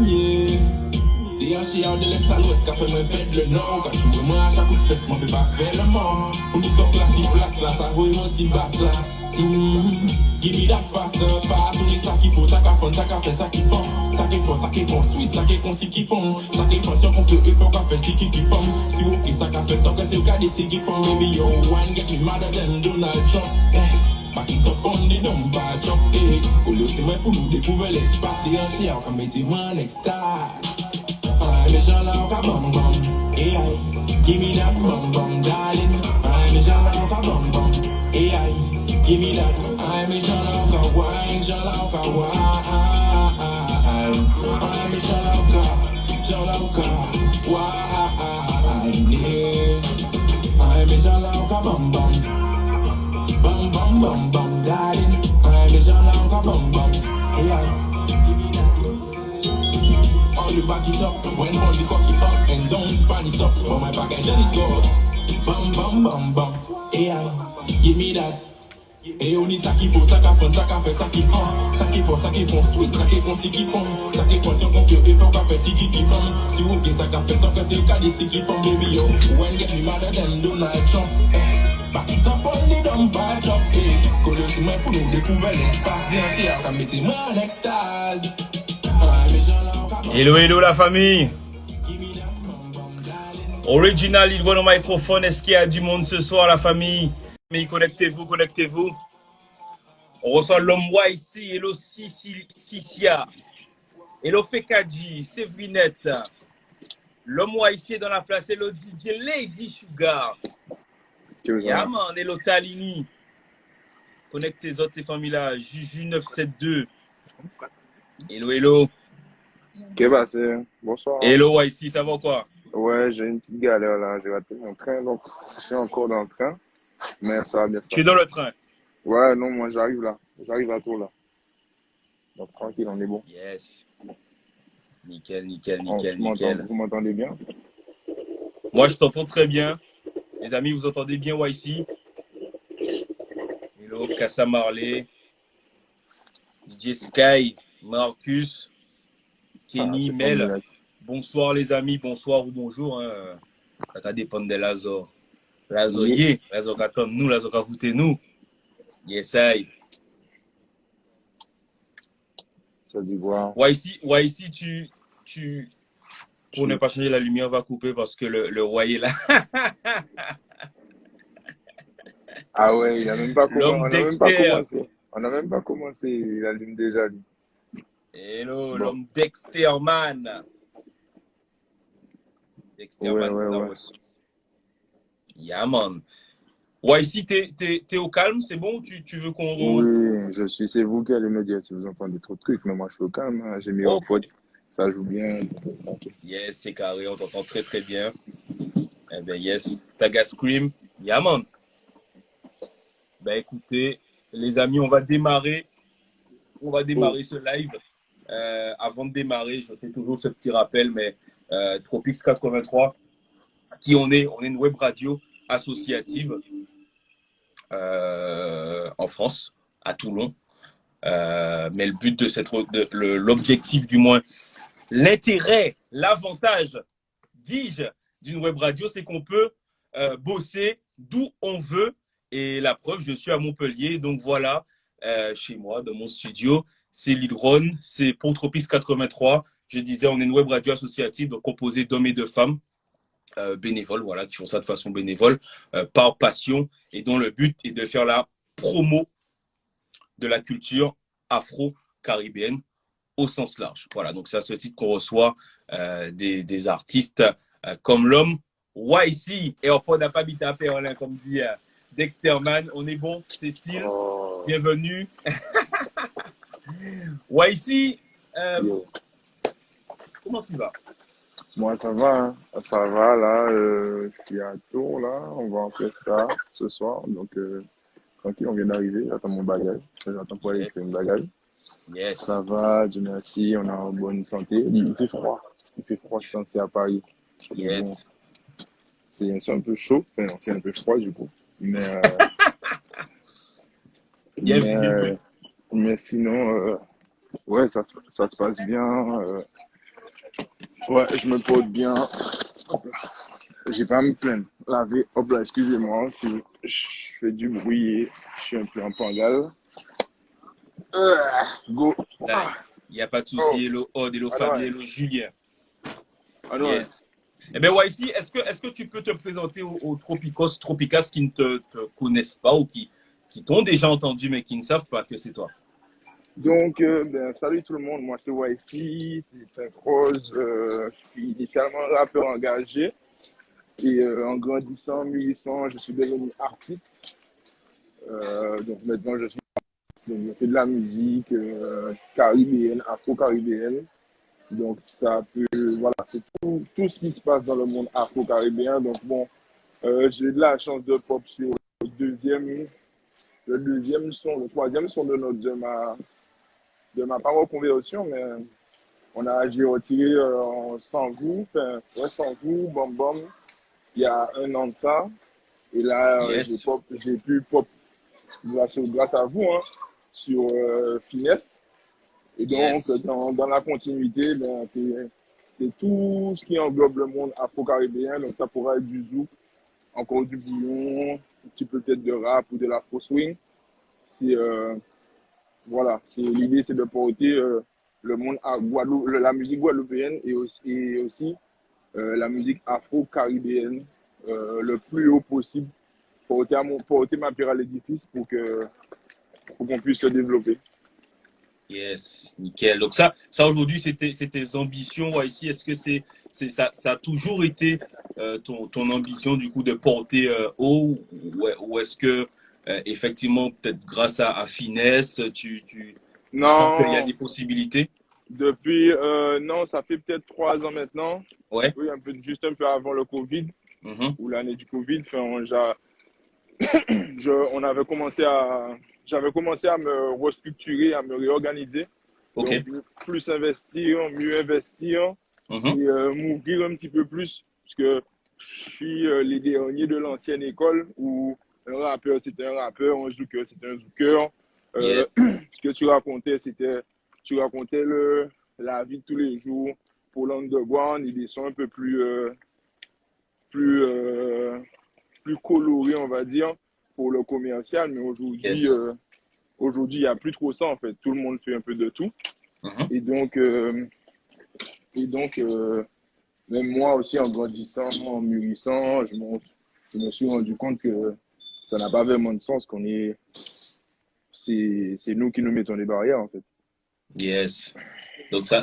yeah. Des hachis de l'est à l'ouest, qu'a fait me pète le nord. Quand je me moi à chaque coup de fesse, m'en fait pas faire le mort. Pour nous top là, si place là, ça vaut mon petit basse là. Give me that faster, pas tourner ça qu'il faut, ça qu'a fun, ça qu'a fait, ça qu'il font. Ça qu'il faut, sweet, ça qu'il concis qui font. Ça qu'il font, si on fait eux, faut pas faire si qui font. Si ok, ça qu'a fait, ça que c'est au cas des si qui font. Baby, yo, one get me madder than Donald Trump. Back it up on the dumb bad chop, Couleur c'est moi pour nous découvrir l'espace. Des chien comme mettez-moi en extase. I'm a shallow bum bum, AI. Give me that bum bum, darling. I'm a shallow bum bum, AI. Give me that. I'm a shallow wine, shallow wine. I'm a shallow wine. I'm a shallow bum bum, bum bum bum bum, darling. I'm a shallow bum bum, AI. You back it up, when on the cock it up, and don't span it up, but my package let it go. Bam bam bam bam, AI, give me that. Et on dit ça qu'il faut, ça qu'a fun, ça qu'a fait, ça qu'il font. Ça qu'il faut, sweet, ça qu'il font, si qu'il font. Ça qu'il font, si on confie, il faut pas faire si qui font. Si on dit ça qu'a fait, ça que c'est le cas des si qui font, baby yo. When get me madder than Donald Trump, back it up on the dumb bad chop, Coller sur moi pour nous découvrir l'espace. Bien cher, comme mettez-moi en extase. Hello, hello la famille. Original, il doit au microphone. Est-ce qu'il y a du monde ce soir, la famille? Mais connectez-vous, connectez-vous. On reçoit l'homme YC, hello Sissia, hello Fekadji, Sévrinette. L'homme YC est dans la place, hello DJ Lady Sugar. Yaman, hello Talini. Connectez les autres, ces familles-là. Juju972. Hello, hello. Ok, bah c'est bonsoir. Hello YC, ça va quoi? Ouais, j'ai une petite galère là, j'ai raté mon train, donc je suis encore dans le train, mais ça va bien se passer. Tu es dans le train? Ouais, non, moi j'arrive là, j'arrive à Tours là. Donc tranquille, on est bon. Yes. Nickel, nickel, Oh, nickel, nickel. Vous m'entendez bien? Moi je t'entends très bien. Les amis, vous entendez bien YC? Hello, Kassa Marley, DJ Sky, Marcus, Kenny, Mel. Bonsoir les amis, bonsoir ou bonjour. Hein. Ça va dépendre de Lazo. Lazo, yeah. Lazo, attendez-nous, Lazo, écoutez-nous. Yes, I. Ça dit quoi? YC, pour ne pas changer la lumière, va couper parce que le roi est là. Ah ouais, il a même pas commencé. On n'a même pas commencé, il allume déjà lui. Hello, Bon. l'homme Dexter Man. Dexter Man, ouais. Yeah, man. YC, t'es au calme, c'est bon ou tu veux qu'on... Oui, c'est vous qui allez me dire si vous entendez trop de trucs, mais moi je suis au calme, hein. J'ai mis en faute, ça joue bien. Okay. Yes, c'est carré, on t'entend très très bien. Eh ben yes, Taga Scream, yeah man. Ben écoutez, les amis, on va démarrer ce live. Avant de démarrer, je fais toujours ce petit rappel, mais Tropics 83, qui on est une web radio associative en France, à Toulon. Mais le but de l'objectif du moins, l'intérêt, l'avantage, dis-je, d'une web radio, c'est qu'on peut bosser d'où on veut. Et la preuve, je suis à Montpellier, donc voilà, chez moi, dans mon studio, c'est Lidron, c'est pour Tropics 83. Je disais, on est une web radio associative, donc composée d'hommes et de femmes bénévoles, voilà, qui font ça de façon bénévole, par passion, et dont le but est de faire la promo de la culture afro-caribéenne au sens large. Voilà, donc c'est à ce titre qu'on reçoit des artistes comme l'homme YC, et on n'a pas habité à Perlin, comme dit Dexterman. On est bon, Cécile, bienvenue. YC, comment tu vas? Moi ça va, hein. Ça va là, je suis à Tours là, on va en Presta ce soir, donc tranquille, on vient d'arriver, j'attends mon bagage, j'attends pour aller faire mon bagage. Yes. Ça va, Dieu merci, on est en bonne santé. Il fait froid, je pense, c'est à Paris. Yes. Bon, c'est un peu chaud, enfin, c'est un peu froid du coup, mais mais sinon, ouais, ça se passe bien. Ouais, je me porte bien. Hop là. J'ai pas à me plaindre. Laver, hop là, excusez-moi si je fais du bruit et je suis un peu en pangal. Go. Là, il n'y a pas de Oh, souci. Hello Odd, hello ah non, Fabien, ouais. hello Julien. Ah non, ouais. Yes. Eh bien, YC, est-ce que tu peux te présenter aux Tropicos, Tropicas qui ne te connaissent pas ou qui t'ont déjà entendu mais qui ne savent pas que c'est toi? Donc, salut tout le monde. Moi, c'est YC, c'est Sainte-Rose. Je suis initialement rappeur engagé. Et en grandissant, mûrissant, je suis devenu artiste. Donc maintenant, donc, je fais de la musique caribéenne, afro-caribéenne. Donc ça peut, voilà, c'est tout ce qui se passe dans le monde afro-caribéen. Donc bon, j'ai de la chance de pop sur le deuxième son, le troisième son de ma parole conversion, mais j'ai retiré Sans vous, enfin, ouais, Sans vous, Bom Bom, il y a un an de ça. Et là, Yes. j'ai pu pop grâce à vous, hein, sur Finesse. Et donc, Yes. dans la continuité, ben, c'est tout ce qui englobe le monde afro-caribéen. Donc, ça pourrait être du zouk, encore du bouillon, un petit peu peut-être de rap ou de l'afro-swing. C'est, voilà, l'idée, c'est de porter le monde à la musique guadeloupéenne et aussi la musique afro-caribéenne le plus haut possible, porter ma pierre à l'édifice pour qu'on puisse se développer. Yes, nickel. Donc ça aujourd'hui, c'est tes ambitions ici. Est-ce que ça a toujours été ton ambition du coup de porter haut ou est-ce que effectivement peut-être grâce à Finesse, tu sens qu'il y a Non, des possibilités? depuis, non, ça fait peut-être 3 ans maintenant. Ouais. Oui, juste un peu avant le Covid, Mhm. ou l'année du Covid. Enfin, on avait j'avais commencé à me restructurer, à me réorganiser. Ok. Donc, plus investir, mieux investir et Mhm. m'ouvrir un petit peu plus. Parce que je suis les derniers de l'ancienne école où un rappeur, c'était un rappeur, un zouker, c'était un zouker. Yeah. Ce que tu racontais la vie de tous les jours pour l'underground et des sons un peu plus, euh, plus colorés, on va dire, pour le commercial. Mais Yes. aujourd'hui, il n'y a plus trop ça, en fait. Tout le monde fait un peu de tout. Mhm. Et donc, même moi aussi, en grandissant, en mûrissant, je me suis rendu compte que ça n'a pas vraiment de sens c'est nous qui nous mettons des barrières, en fait. Yes. Donc ça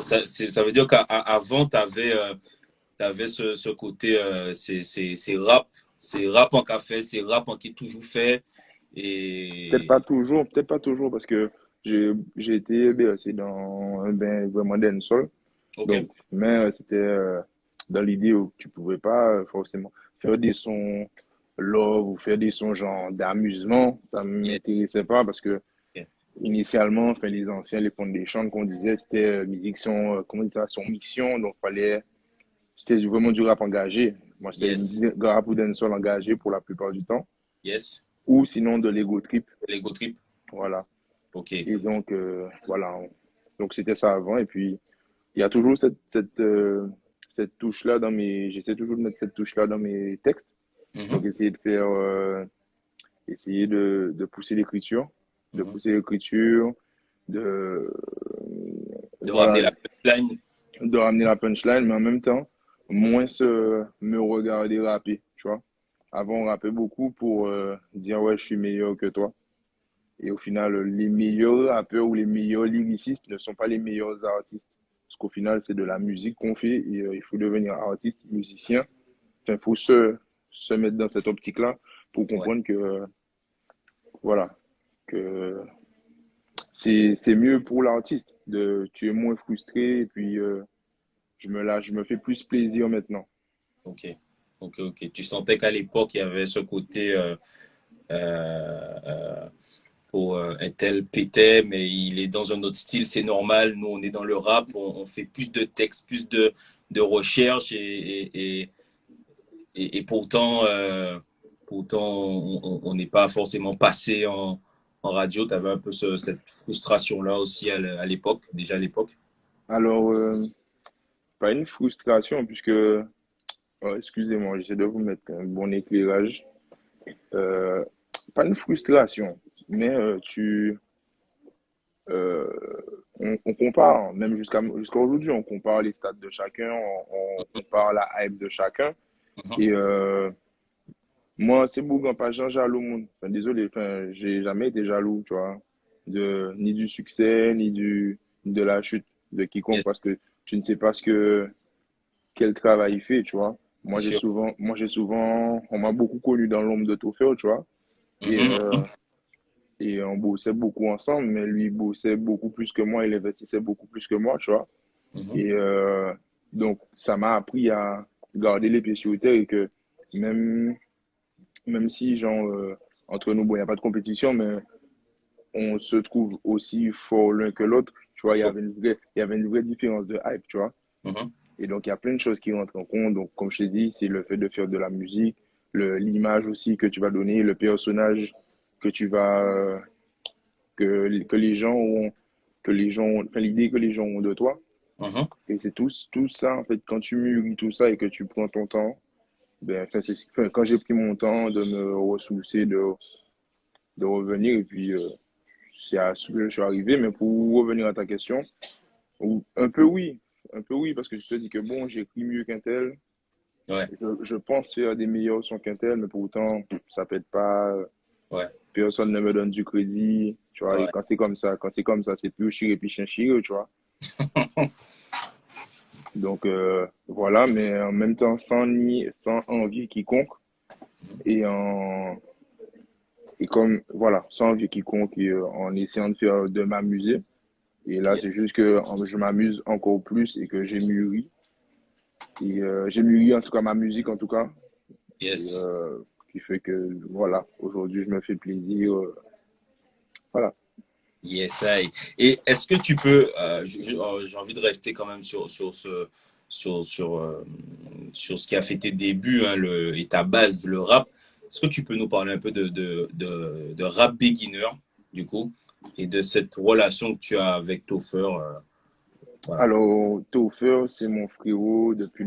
veut dire qu'avant, tu avais ce côté, c'est rap en café, c'est rap en qui est toujours fait. Et Peut-être pas toujours, parce que j'ai été bercé dans un bain vraiment dancehall. ok, Donc, mais c'était dans l'idée où tu pouvais pas forcément faire des sons love ou faire des sons genre d'amusement. Ça yeah, m'intéressait pas parce que yeah. initialement, enfin, les anciens, les ponts des chants qu'on disait, c'était musique son, comment dire ça, son mission. Donc, c'était vraiment du rap engagé. Moi, c'était Yes, du rap ou dancehall engagé pour la plupart du temps. yes, Ou sinon de l'ego trip. Lego Trip, Voilà. ok, Et donc, voilà. Donc, c'était ça avant. Et puis, il y a toujours cette touche-là j'essaie toujours de mettre cette touche-là dans mes textes. mhm, Donc, essayer de pousser l'écriture, mhm. de, De ramener voilà, la punchline, de ramener la punchline, mais en même temps, moins me regarder rapper, tu vois. Avant, on rappait beaucoup pour dire, ouais, je suis meilleur que toi. Et au final, les meilleurs rappeurs ou les meilleurs lyricistes ne sont pas les meilleurs artistes. Parce qu'au final, c'est de la musique qu'on fait et il faut devenir artiste, musicien. Enfin, il faut se mettre dans cette optique-là pour ouais, comprendre que, voilà, que c'est mieux pour l'artiste. Tu es moins frustré et puis je me fais plus plaisir maintenant. ok, ok. Tu sentais qu'à l'époque, il y avait ce côté pour un tel pétait, mais il est dans un autre style, c'est normal. Nous, on est dans le rap, on fait plus de textes, plus de recherches et pourtant, on n'est pas forcément passé en radio. Tu avais un peu cette frustration-là aussi à l'époque, déjà à l'époque. Alors, pas une frustration, puisque, excusez-moi, j'essaie de vous mettre un bon éclairage. Euh, Pas une frustration, mais euh, on compare, même jusqu'à aujourd'hui, on compare les stats de chacun, on compare la hype de chacun. Mhm. Et moi, c'est Bougan, pas Jean jaloux, moun. Enfin, désolé, enfin, j'ai jamais été jaloux, tu vois, ni du succès, ni de la chute de quiconque, Yes, parce que tu ne sais pas quel travail il fait, tu vois. bien sûr. On m'a beaucoup connu dans l'ombre de Tofeo, tu vois. Et, Mhm, mhm. on bossait beaucoup ensemble, mais lui, il bossait beaucoup plus que moi, il investissait beaucoup plus que moi, tu vois. Mhm. Et donc, ça m'a appris à garder les pieds sur terre et que même, même si, genre, entre nous, bon, il n'y a pas de compétition, mais on se trouve aussi fort l'un que l'autre. Tu vois, il y avait une vraie différence de hype, tu vois. Mhm. Et donc, il y a plein de choses qui rentrent en compte. Donc, comme je t'ai dit, c'est le fait de faire de la musique, l'image aussi que tu vas donner, le personnage que tu vas, que les gens ont, enfin, l'idée que les gens ont de toi. Mhm. Et c'est tout ça, en fait, quand tu mûris tout ça et que tu prends ton temps, ben, enfin, enfin, quand j'ai pris mon temps de me ressourcer, de revenir, et puis, c'est à ce que je suis arrivé. Mais pour revenir à ta question, un peu oui, parce que je te dis que bon, j'écris mieux qu'un tel. Ouais, Je pense faire des meilleurs sons qu'un tel, mais pour autant, ça pète pas. ouais, Personne ne me donne du crédit, tu vois. Et ouais. quand c'est comme ça, c'est plus chiré puis chien chiré, tu vois. Donc, voilà, mais en même temps, sans envie quiconque. Et, en, et comme, voilà, sans envie quiconque, et, en essayant de m'amuser. Et là, Yes. c'est juste que je m'amuse encore plus et que j'ai mûri. Et j'ai mûri, en tout cas, ma musique, en tout cas. Et Yes. qui fait que, voilà, aujourd'hui, je me fais plaisir. Voilà. Yes, I. Et est-ce que tu peux, j'ai envie de rester quand même sur, sur, euh, sur ce qui a fait tes débuts, hein, et ta base, le rap. Est-ce que tu peux nous parler un peu de rap beginner, du coup, et de cette relation que tu as avec Topher, voilà. Alors, Topher, c'est mon frérot. Depuis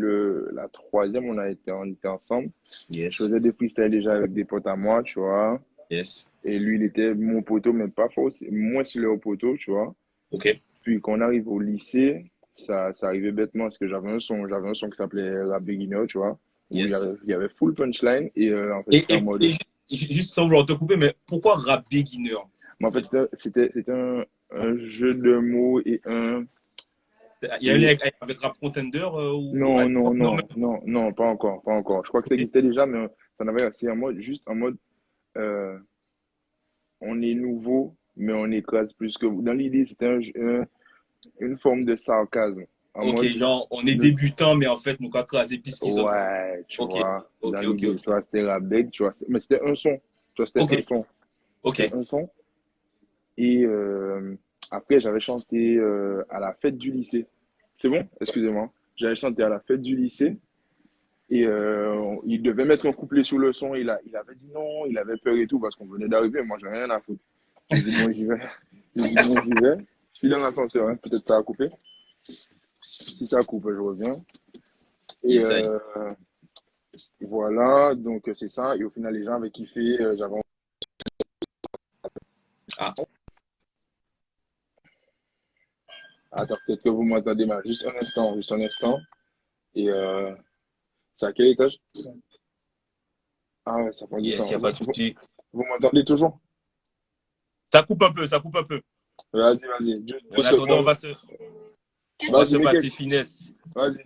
la troisième, on était ensemble. Je Yes, faisais des freestyles déjà avec des potes à moi, tu vois. yes. Et lui, il était mon poteau, mais pas forcément, moins sur le poteau, tu vois. Ok, Puis quand on arrive au lycée, ça arrivait bêtement parce que j'avais un son qui s'appelait Rap Beginner, tu vois, où yes. il y avait full punchline et en fait, c'était en Et mode. juste sans vouloir te couper, mais pourquoi rap beginner? Mais en fait, c'était un jeu de mots et Il y a un lien et avec Rap Contender ou à non, non, l'époque? Non, non, non, non, pas encore, pas encore. Je crois que ça mais existait déjà, mais ça n'avait assez en mode, juste en mode, euh, on est nouveau, mais on écrase plus que vous. Dans l'idée, c'était une forme de sarcasme. En ok, mode, genre on est nous, débutant, mais en fait, nous avons crasé plus qu'ils ont. ouais, tu Ok, vois, dans ok, ok, l'idée, ok. tu vois, c'était rap big, tu vois, mais c'était un son, tu vois, c'était Ok, un son, ok. c'était un son. Et après, j'avais chanté à la fête du lycée. C'est bon? Excusez-moi. J'avais chanté à la fête du lycée. Et il devait mettre un couplet sur le son. Il avait dit non, il avait peur et tout parce qu'on venait d'arriver. Moi, j'avais rien à foutre. J'ai dit bon, j'y vais. J'ai dit bon, j'y vais. Je suis dans l'ascenseur, hein. Peut-être ça a coupé. Si ça coupe, je reviens. Et Yes, I. voilà, donc c'est ça. Et au final, les gens avaient kiffé. J'avais. Ah, Attends, peut-être que vous m'entendez mal. Juste un instant, juste un instant. Et c'est à quel étage? Ah ouais, ça prend du yes, temps. il n'y a pas de souci. Vous m'entendez toujours? Ça coupe un peu, ça coupe un peu. Vas-y, vas-y. Juste Mais deux en attendant, secondes. on va Vas-y, se mec. passer finesse. Vas-y.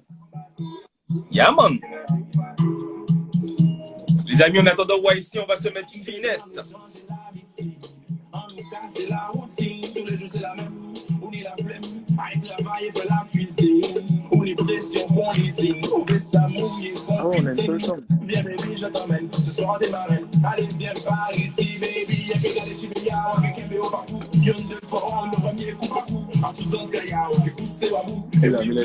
Yeah, man. Les amis, en attendant, ouais, ici, on va se mettre une finesse. En tout cas, c'est la routine. Tous les jours, c'est la même. On est la flemme. Aïe, travailler pour la cuisine. On est pression qu'on lésine. On fait ça mouiller Ah qu'on ouais, on a une seule piscine. chambre. Viens, baby, je t'emmène. Ce soir, t'es marraine. Allez, viens par ici, baby. Y'a que dans les chibéas. On fait qu'un béo partout. Y'en de porc, le premier coup par coup. À tous en gaillard, on fait pousser à bout. Et puis,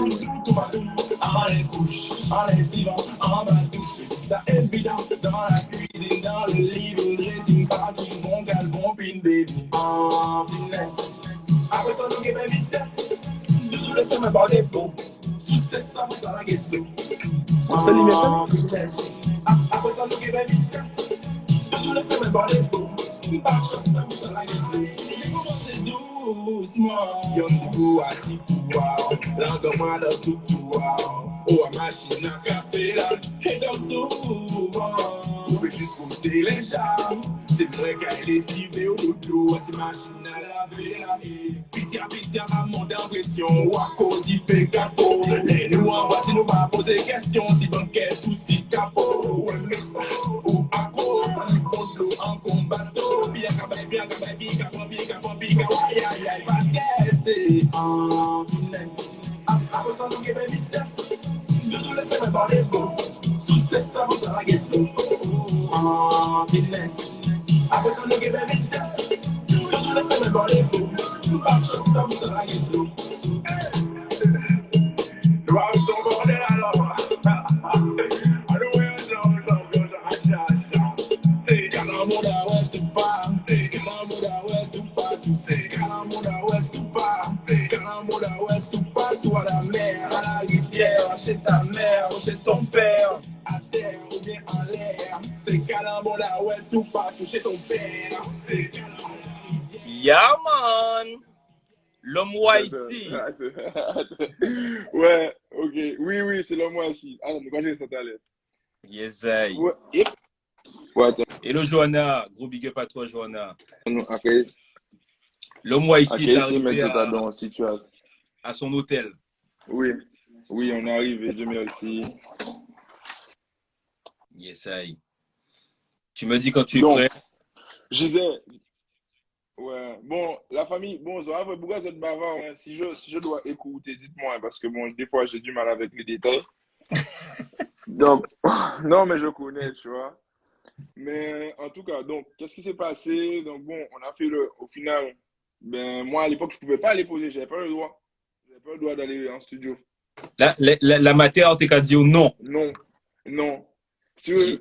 tout va tout. En les couches, en les divans, en bas douche. Ça évident dans la cuisine, dans le lit, le dressing, partout, bon gal, bon pin, baby. En finesse. Après ton nom, il y a vitesse. Nous laissons même pas des flots. Si c'est ça, Salut, mes Yon debout assis pour l'engagement dans tout pouvoir. Oh, a machine à café là, et comme souvent. Ou peut juste compter les charmes. C'est vrai qu'elle est ciblée au dodo, c'est machine à laver là. Pitié, ma monte en pression. Ou à cause il fait capot. Les nous en voiture, nous pas poser question. Si banquet ou si capot. Ou un message, ou à cause. Ça nous compte l'eau en combattant. Bien, aïe, aïe, aïe, parce que c'est en finesse. Après ça, nous guébons vitesse. Nous laissons même pas les mots. Sous ça, vous allez la gueule. En finesse. Après ça, nous guébons vitesse. Nous laissons même pas les mots. Sous ça, vous allez la gueule. Chez ta mère ou chez ton père, à terre ou bien en l'air, c'est calambo là, ouais, tout partout chez ton père, c'est calambo. Yeah, man! L'homme ici. Ouais, ok. Oui, c'est le moi ici. Attends, quand j'ai ça à l'aise. Yes, I. Ouais, yep. Ouais, attends. Hello, Johanna. Gros big up à toi, Johanna. Ok, L'homme ici est c'est mettre arrivé ça dans la situation. à son hôtel. Oui, on est arrivé, Dieu merci. Yes, I. Tu me dis quand tu es Donc, prêt. je disais, ouais, bon, la famille, bon, Zohar, pourquoi vous êtes bavard, hein? Si je dois écouter, dites-moi, hein, parce que bon, des fois, j'ai du mal avec les détails. Donc, non, mais je connais, tu vois. Mais en tout cas, donc, qu'est-ce qui s'est passé? Donc, bon, on a fait au final, ben, moi, à l'époque, je pouvais pas aller poser, j'avais pas le droit. J'avais pas le droit d'aller en studio. La matière, on t'a dit non. Non. Si,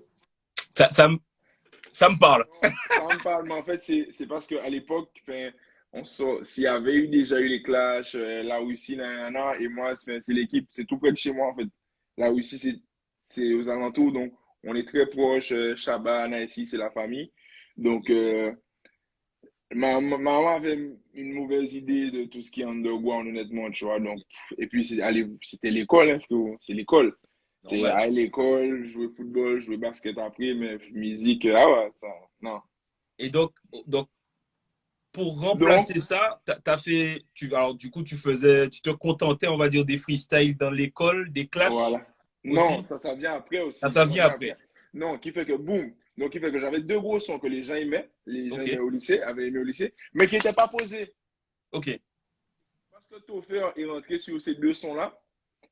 Ça me parle. ça me parle, mais en fait, c'est parce qu'à l'époque, enfin, s'il y avait déjà eu les clashs, la Russie, nanana, et moi, c'est l'équipe, c'est tout près de chez moi, en fait. La Russie, c'est aux alentours, donc on est très proches. Chabat, Naïsi, c'est la famille. Donc, ma maman avait une mauvaise idée de tout ce qui est underground, honnêtement, tu vois. Donc, et puis, c'était l'école, hein, frérot, c'est l'école. T'es Ouais. à l'école, jouer football, jouer basket après, mais musique, ah ouais, ça, non. Et donc, pour Donc, remplacer ça, t'as fait, alors du coup, tu te contentais, on va dire, des freestyles dans l'école, des clashs voilà. Non, aussi. Ça vient après aussi. Ça Ça vient vient après. après. Non, qui fait que boum. Donc, qui fait que j'avais deux gros sons que les gens aimaient. Les gens Ok, aimaient au lycée, avaient aimé au lycée, mais qui n'étaient pas posés. ok. Parce que Topher est rentré sur ces deux sons-là,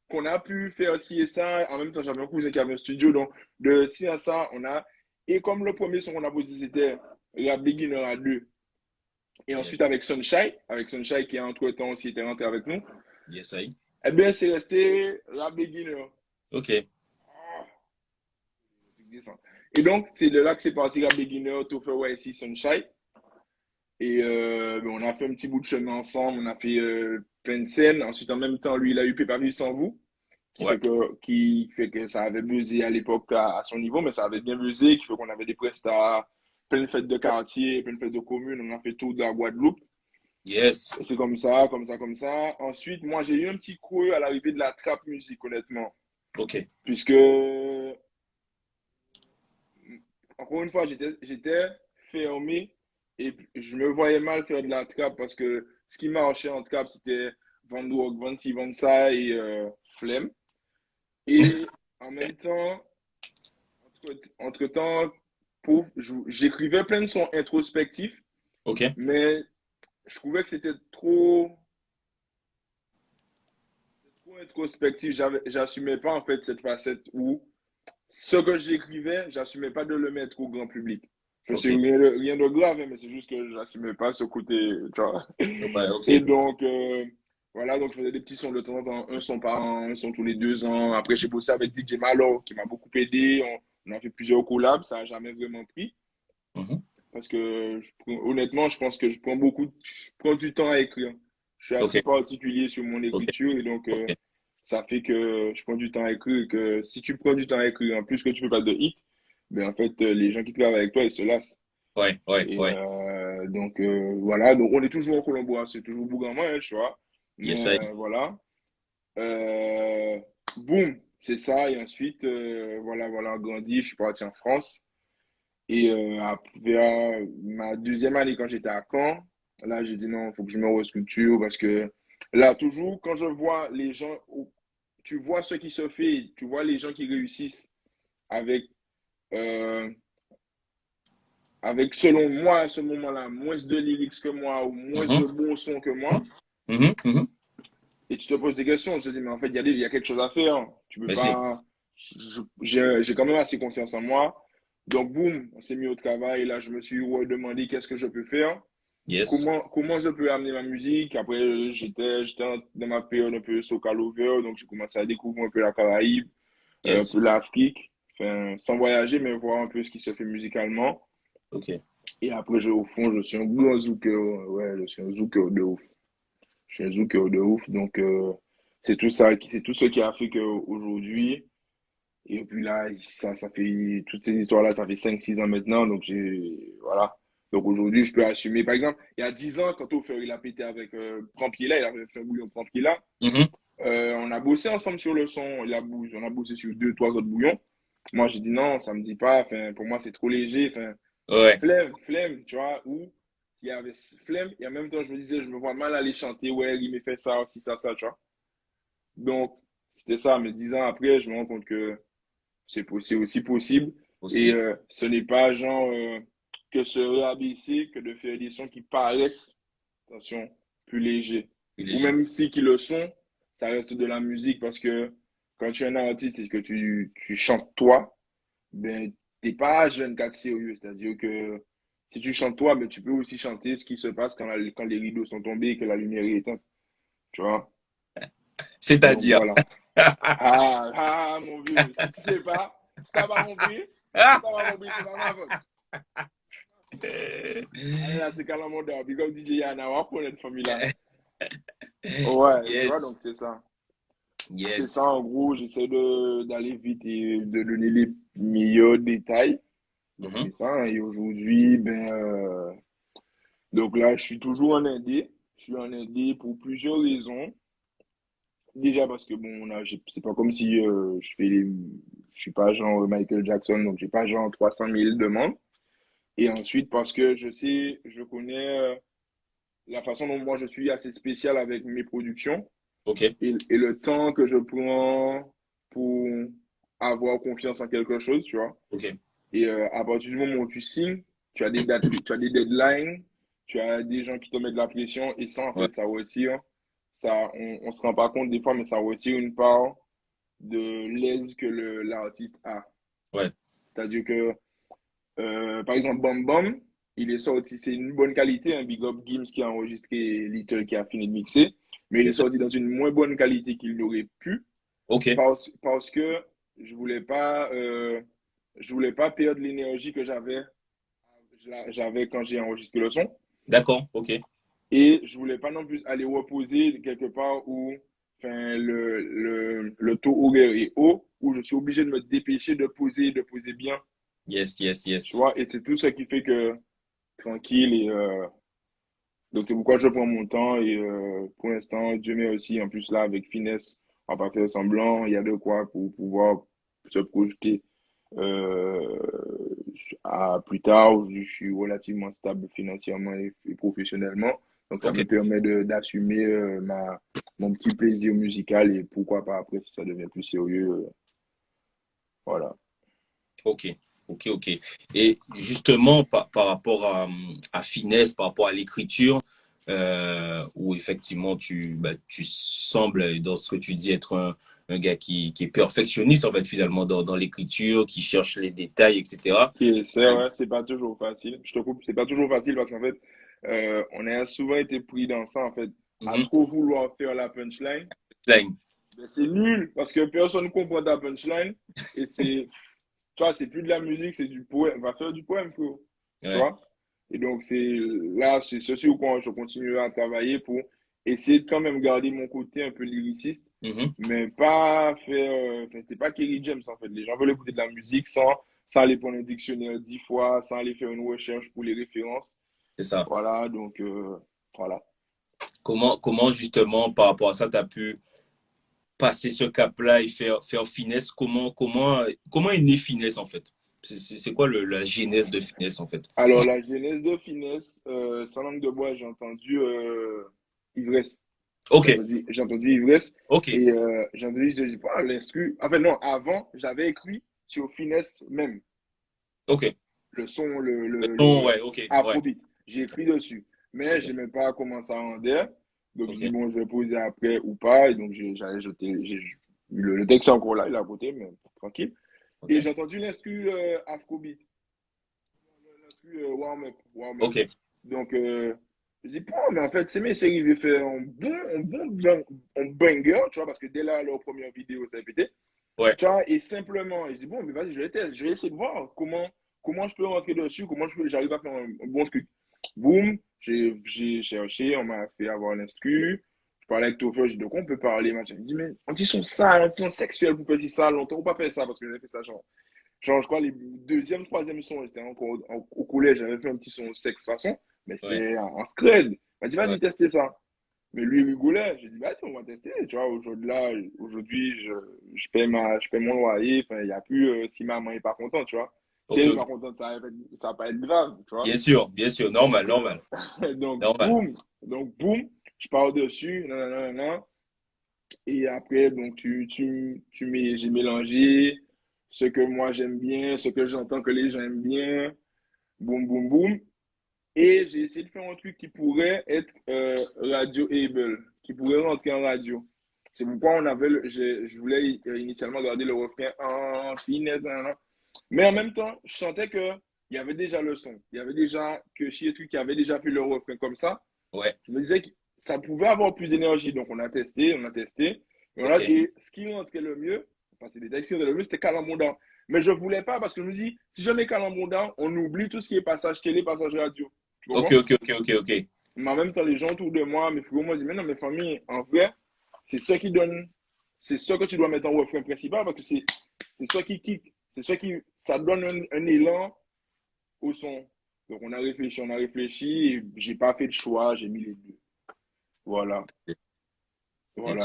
qu'on a pu faire ci et ça. En même temps, j'avais un cousin qui avait un studio. Donc, de ci à ça, on a. Et comme le premier son qu'on a posé, c'était la Beginner à deux. Et Yes, ensuite, avec Sunshine qui, entre-temps, aussi était rentré avec nous. yes, I. Eh bien, c'est resté la Beginner. Ok, Et donc, c'est de là que c'est parti la Beginner, Topher YC, Sunshine. Et on a fait un petit bout de chemin ensemble, on a fait plein de scènes. Ensuite, en même temps, lui, il a eu Pay Per View sans vous, ouais. qui fait que ça avait buzzé à l'époque à son niveau, mais ça avait bien buzzé, qui fait qu'on avait des prestats, plein de fêtes de quartier, plein de fêtes de commune, on a fait tout de la Guadeloupe. Yes. Et c'est comme ça, comme ça, comme ça. Ensuite, moi, j'ai eu un petit creux à l'arrivée de la trap musique, honnêtement. Ok. Puisque, encore une fois, j'étais fermé et je me voyais mal faire de la trap parce que ce qui marchait en trap, c'était vendre work, vendre ci, vendre ça et flemme. Et en même temps, entre-temps, j'écrivais plein de sons introspectifs, Ok. mais je trouvais que c'était trop introspectif. J'assumais pas en fait cette facette où ce que j'écrivais, j'assumais pas de le mettre au grand public. Je sais Ok. rien de grave, hein, mais c'est juste que j'assumais pas ce côté, tu vois. Ouais, ok. Et donc, voilà, donc je faisais des petits sons de temps en temps, un son par an, un son tous les 2 ans. Après, j'ai bossé avec DJ Malo, qui m'a beaucoup aidé. On a fait plusieurs collabs, ça n'a jamais vraiment pris. Mhm. Parce que, honnêtement, je pense que je prends du temps à écrire. Je suis Ok. assez particulier sur mon Ok. écriture, et donc, Ok. ça fait que je prends du temps à écrire et que si tu prends du temps à écrire, en plus que tu fais pas de hit, ben en fait, les gens qui travaillent avec toi, ils se lassent. Ouais, ouais, Et ouais. donc, voilà. Donc, on est toujours en Colombo, hein. C'est toujours Bougamin, hein, tu vois. Yes, Mais voilà. Boum, c'est ça. Et ensuite, voilà, grandi. Je suis parti en France. Et vers ma deuxième année, quand j'étais à Caen, là, j'ai dit non, il faut que je me resculpture parce que là, toujours, quand je vois les gens, tu vois ce qui se fait, tu vois les gens qui réussissent avec, euh, avec selon moi, à ce moment-là, moins de lyrics que moi ou moins de Mhm, bons sons que moi, mhm, mhm. et tu te poses des questions. Je te dis, mais en fait, il y a quelque chose à faire. Tu peux Mais si. pas. J'ai quand même assez confiance en moi. Donc, boum, on s'est mis au travail. Et là, je me suis demandé qu'est-ce que je peux faire. Yes, Comment je peux amener ma musique. Après, j'étais dans ma période un peu soca lover. Donc, j'ai commencé à découvrir un peu la Caraïbe, un yes. peu l'Afrique. Enfin, sans voyager, mais voir un peu ce qui se fait musicalement. Ok. Et après, au fond, je suis un gros zouker. Ouais, je suis un zouker de ouf. Je suis un zouker de ouf. Donc, c'est tout ça, c'est tout ce qui a fait qu'aujourd'hui, et puis là, ça fait, toutes ces histoires-là, ça fait 5 6 ans maintenant. Donc, voilà. Donc, aujourd'hui, je peux assumer. Par exemple, il y a 10 ans, quand Ofer, il a pété avec Prends-Pied-Là, il avait fait un bouillon Prends-Pied-Là. Mhm. On a bossé ensemble sur le son. On a bossé sur deux, trois autres bouillons. Moi, j'ai dit non, ça me dit pas. Enfin, pour moi, c'est trop léger. Enfin, Ouais. flemme, tu vois, où il y avait flemme, et en même temps, je me disais, je me vois mal aller chanter, ouais, il me fait ça, aussi, ça, tu vois. Donc, c'était ça, mais 10 ans après, je me rends compte que c'est aussi possible, et Aussi. ce n'est pas genre que se rabaisser que de faire des sons qui paraissent, attention, plus légers. Plus Ou léger. même si qui le sont, ça reste de la musique, parce que quand tu es un artiste et que tu chantes toi, ben, t'es pas jeune cadre sérieux. C'est-à-dire que si tu chantes toi, ben, tu peux aussi chanter ce qui se passe quand les rideaux sont tombés et que la lumière est éteinte. Tu vois? Donc C'est-à-dire. voilà. Mon vieux, si tu sais pas, si t'as pas compris, si t'as pas compris, c'est pas ma faute. Allez là, c'est Calamondar. Big up DJ Yana, on va connaître famille là. Ouais, tu vois, Yes, donc c'est ça. C'est yes. ça, en gros, j'essaie d'aller vite et de donner les meilleurs détails. Donc Mhm. c'est ça, hein. Et aujourd'hui, donc là, je suis toujours en Indé. Je suis en Indé pour plusieurs raisons. Déjà parce que bon, là, c'est pas comme si je suis pas genre Michael Jackson, donc j'ai pas genre 300 000 demandes. Et ensuite parce que je connais la façon dont moi je suis assez spécial avec mes productions Ok, et le temps que je prends pour avoir confiance en quelque chose, tu vois. ok. Et à partir du moment où tu signes, tu as des dates, tu as des deadlines, tu as des gens qui te mettent de la pression et ça, en Ouais, fait, ça retire, on se rend pas compte des fois, mais ça retire une part de l'aise que l'artiste a. ouais. C'est-à-dire que, par exemple, Bam Bam, il est sorti, c'est une bonne qualité, un Big Up Gims qui a enregistré, Little qui a fini de mixer, mais il est Yes. sorti dans une moins bonne qualité qu'il l'aurait pu Ok, parce que je voulais pas, je voulais pas perdre l'énergie que j'avais quand j'ai enregistré le son. d'accord, ok. Et je voulais pas non plus aller reposer quelque part où enfin, le taux horaire est haut, où je suis obligé de me dépêcher de poser bien. Yes, yes, Tu yes. vois, et c'est tout ça qui fait que tranquille. Et donc c'est pourquoi je prends mon temps. Et pour l'instant, Dieu merci, en plus là, avec finesse, on va pas faire semblant, il y a de quoi pour pouvoir se projeter euh, à plus tard, où je suis relativement stable financièrement et professionnellement. Donc, ça Ok, me permet d'assumer mon petit plaisir musical et pourquoi pas après, si ça devient plus sérieux. Voilà. ok, ok, ok. Et justement, par rapport à finesse, par rapport à l'écriture, où effectivement tu sembles, dans ce que tu dis, être un gars qui est perfectionniste, en fait, finalement, dans l'écriture, qui cherche les détails, etc. Et c'est Euh, vrai, c'est pas toujours facile. Je te coupe, c'est pas toujours facile parce qu'en fait, on a souvent été pris dans ça, en fait, à mhm. trop vouloir faire la punchline. Line. Ben, c'est nul parce que personne ne comprend ta punchline et tu vois, c'est plus de la musique, c'est du poème. Va faire du poème, frérot. Tu Ouais, vois? Et donc, c'est là, c'est ceci où quoi je continue à travailler pour essayer de quand même garder mon côté un peu lyriciste, Mhm. mais pas faire. C'était pas Kerry James en fait. Les gens veulent écouter de la musique sans aller prendre un dictionnaire 10 fois, sans aller faire une recherche pour les références. C'est ça. Voilà, donc voilà. Comment justement, par rapport à ça, tu as pu passer ce cap-là et faire Finesse? Comment est né Finesse en fait? C'est quoi la genèse de Finesse en fait? Alors, la genèse de Finesse, sans langue de bois, j'ai entendu Ivresse. Ok, J'ai entendu Ivresse ok. et j'ai entendu, je dis pas l'instru. En fait, non, avant, j'avais écrit sur Finesse même, Ok. le son, Le ton, le ouais, ok, ouais, Afrobeat. J'ai écrit dessus. Mais ok, je n'aimais pas comment ça rendait. Donc, je ok, dis, bon, je vais poser après ou pas. Et donc, j'allais jeter. Le texte est encore là, il est à côté, mais tranquille. Et ok, j'ai entendu l'instru Afrobeat. L'instru Warm Up. ok, Donc, je dis, bon, mais en fait, c'est mes séries, j'ai fait un banger, tu vois, parce que dès là, leur première vidéo, ça a pété. ouais, Tu vois, et simplement, et je dis, bon, mais vas-y, je vais tester, je vais essayer de voir comment je peux rentrer dessus, j'arrive à faire un bon truc. Boum, j'ai cherché, on m'a fait avoir l'instru. Je parlais avec Topher, j'ai dit, donc on peut parler, machin. Il me dit, mais on dit son sale, on dit son sexuel pour faire ça longtemps, ou pas faire ça, parce que j'avais fait ça, genre, je crois, les deuxième, troisième sons, j'étais encore au collège, j'avais fait un petit son sexe façon, mais ouais, c'était en scred. Il m'a dit, ouais, vas-y, tester ça. Mais lui, il rigolait. J'ai dit, bah, on va tester. Tu vois, aujourd'hui, je paie mon loyer. Enfin, il n'y a plus, si maman n'est pas contente, tu vois. Si ok, elle n'est ok. pas contente, ça va pas être grave, tu vois. Bien sûr, normal, Donc, normal, normal. donc, boum, je pars dessus, non, non, non, non. Et après, donc, j'ai mélangé ce que moi j'aime bien, ce que j'entends que les gens aiment bien. Boum, boum, boum. Et j'ai essayé de faire un truc qui pourrait être radio-able, qui pourrait rentrer en radio. C'est pourquoi je voulais initialement garder le refrain en finesse, nan, nan, nan. Mais en même temps, je sentais que il y avait déjà le son. Il y avait déjà que Chietru qui avait déjà fait le refrain comme ça. Ouais, Je me disais que ça pouvait avoir plus d'énergie. Donc on a testé, on a testé. Et, ok, et ce qui rentrait le mieux, enfin c'est des textes qui rentraient le mieux, c'était Calambonda. Mais je voulais pas parce que je me dis, si je mets Calambonda, on oublie tout ce qui est passage télé, passage radio. Tu ok, comprends? ok, ok, ok, ok. Mais en même temps, les gens autour de moi, mes frères, moi, disent, mais non, mes familles, en vrai, c'est ça qui donne, c'est ça que tu dois mettre en refrain principal parce que c'est ça qui kick, ça donne un élan au son. Donc, on a réfléchi, et j'ai pas fait de choix, j'ai mis les deux. Voilà, Et voilà,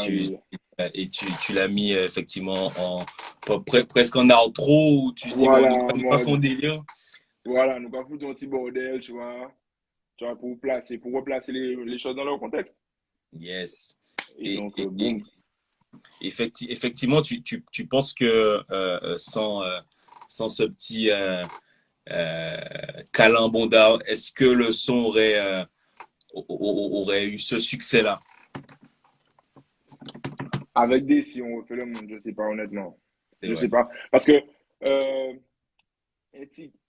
et tu l'as mis effectivement presque en outro où tu dis, bon, voilà, en nous pas mode, fondé lien. voilà, nous pas foutre un petit bordel, tu vois, pour replacer les choses dans leur contexte. Yes. Et Et, donc, et, et boum. effectivement, tu penses que sans ce petit câlin Bonda, est-ce que le son aurait eu ce succès-là? Avec des, si on refait le monde, je sais pas, honnêtement. C'est Je sais vrai. pas. Parce que, euh,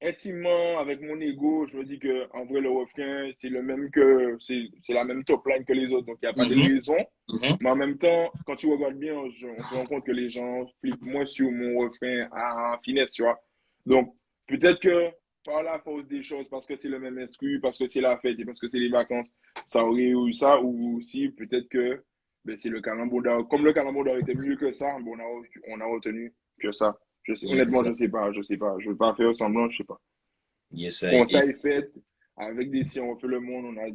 intimement, avec mon ego, je me dis que, en vrai, le refrain, c'est la même top line que les autres. Donc, il n'y a pas de Mhm, raison. mhm. Mais en même temps, quand tu regardes bien, on se rend compte que les gens flippent moins sur mon refrain en finesse, tu vois. Donc, peut-être que, par la force des choses, parce que c'est le même instru, parce que c'est la fête et parce que c'est les vacances, ça aurait eu ça, ou aussi, peut-être que, ben, c'est le calembour d'or. Comme le calembour d'or était mieux que ça, bon, on a retenu que ça. Yes, Honnêtement, je sais pas, je sais pas. Je veux pas faire semblant, je sais pas. yes, Quand ça est fait, avec des si on fait le monde, on a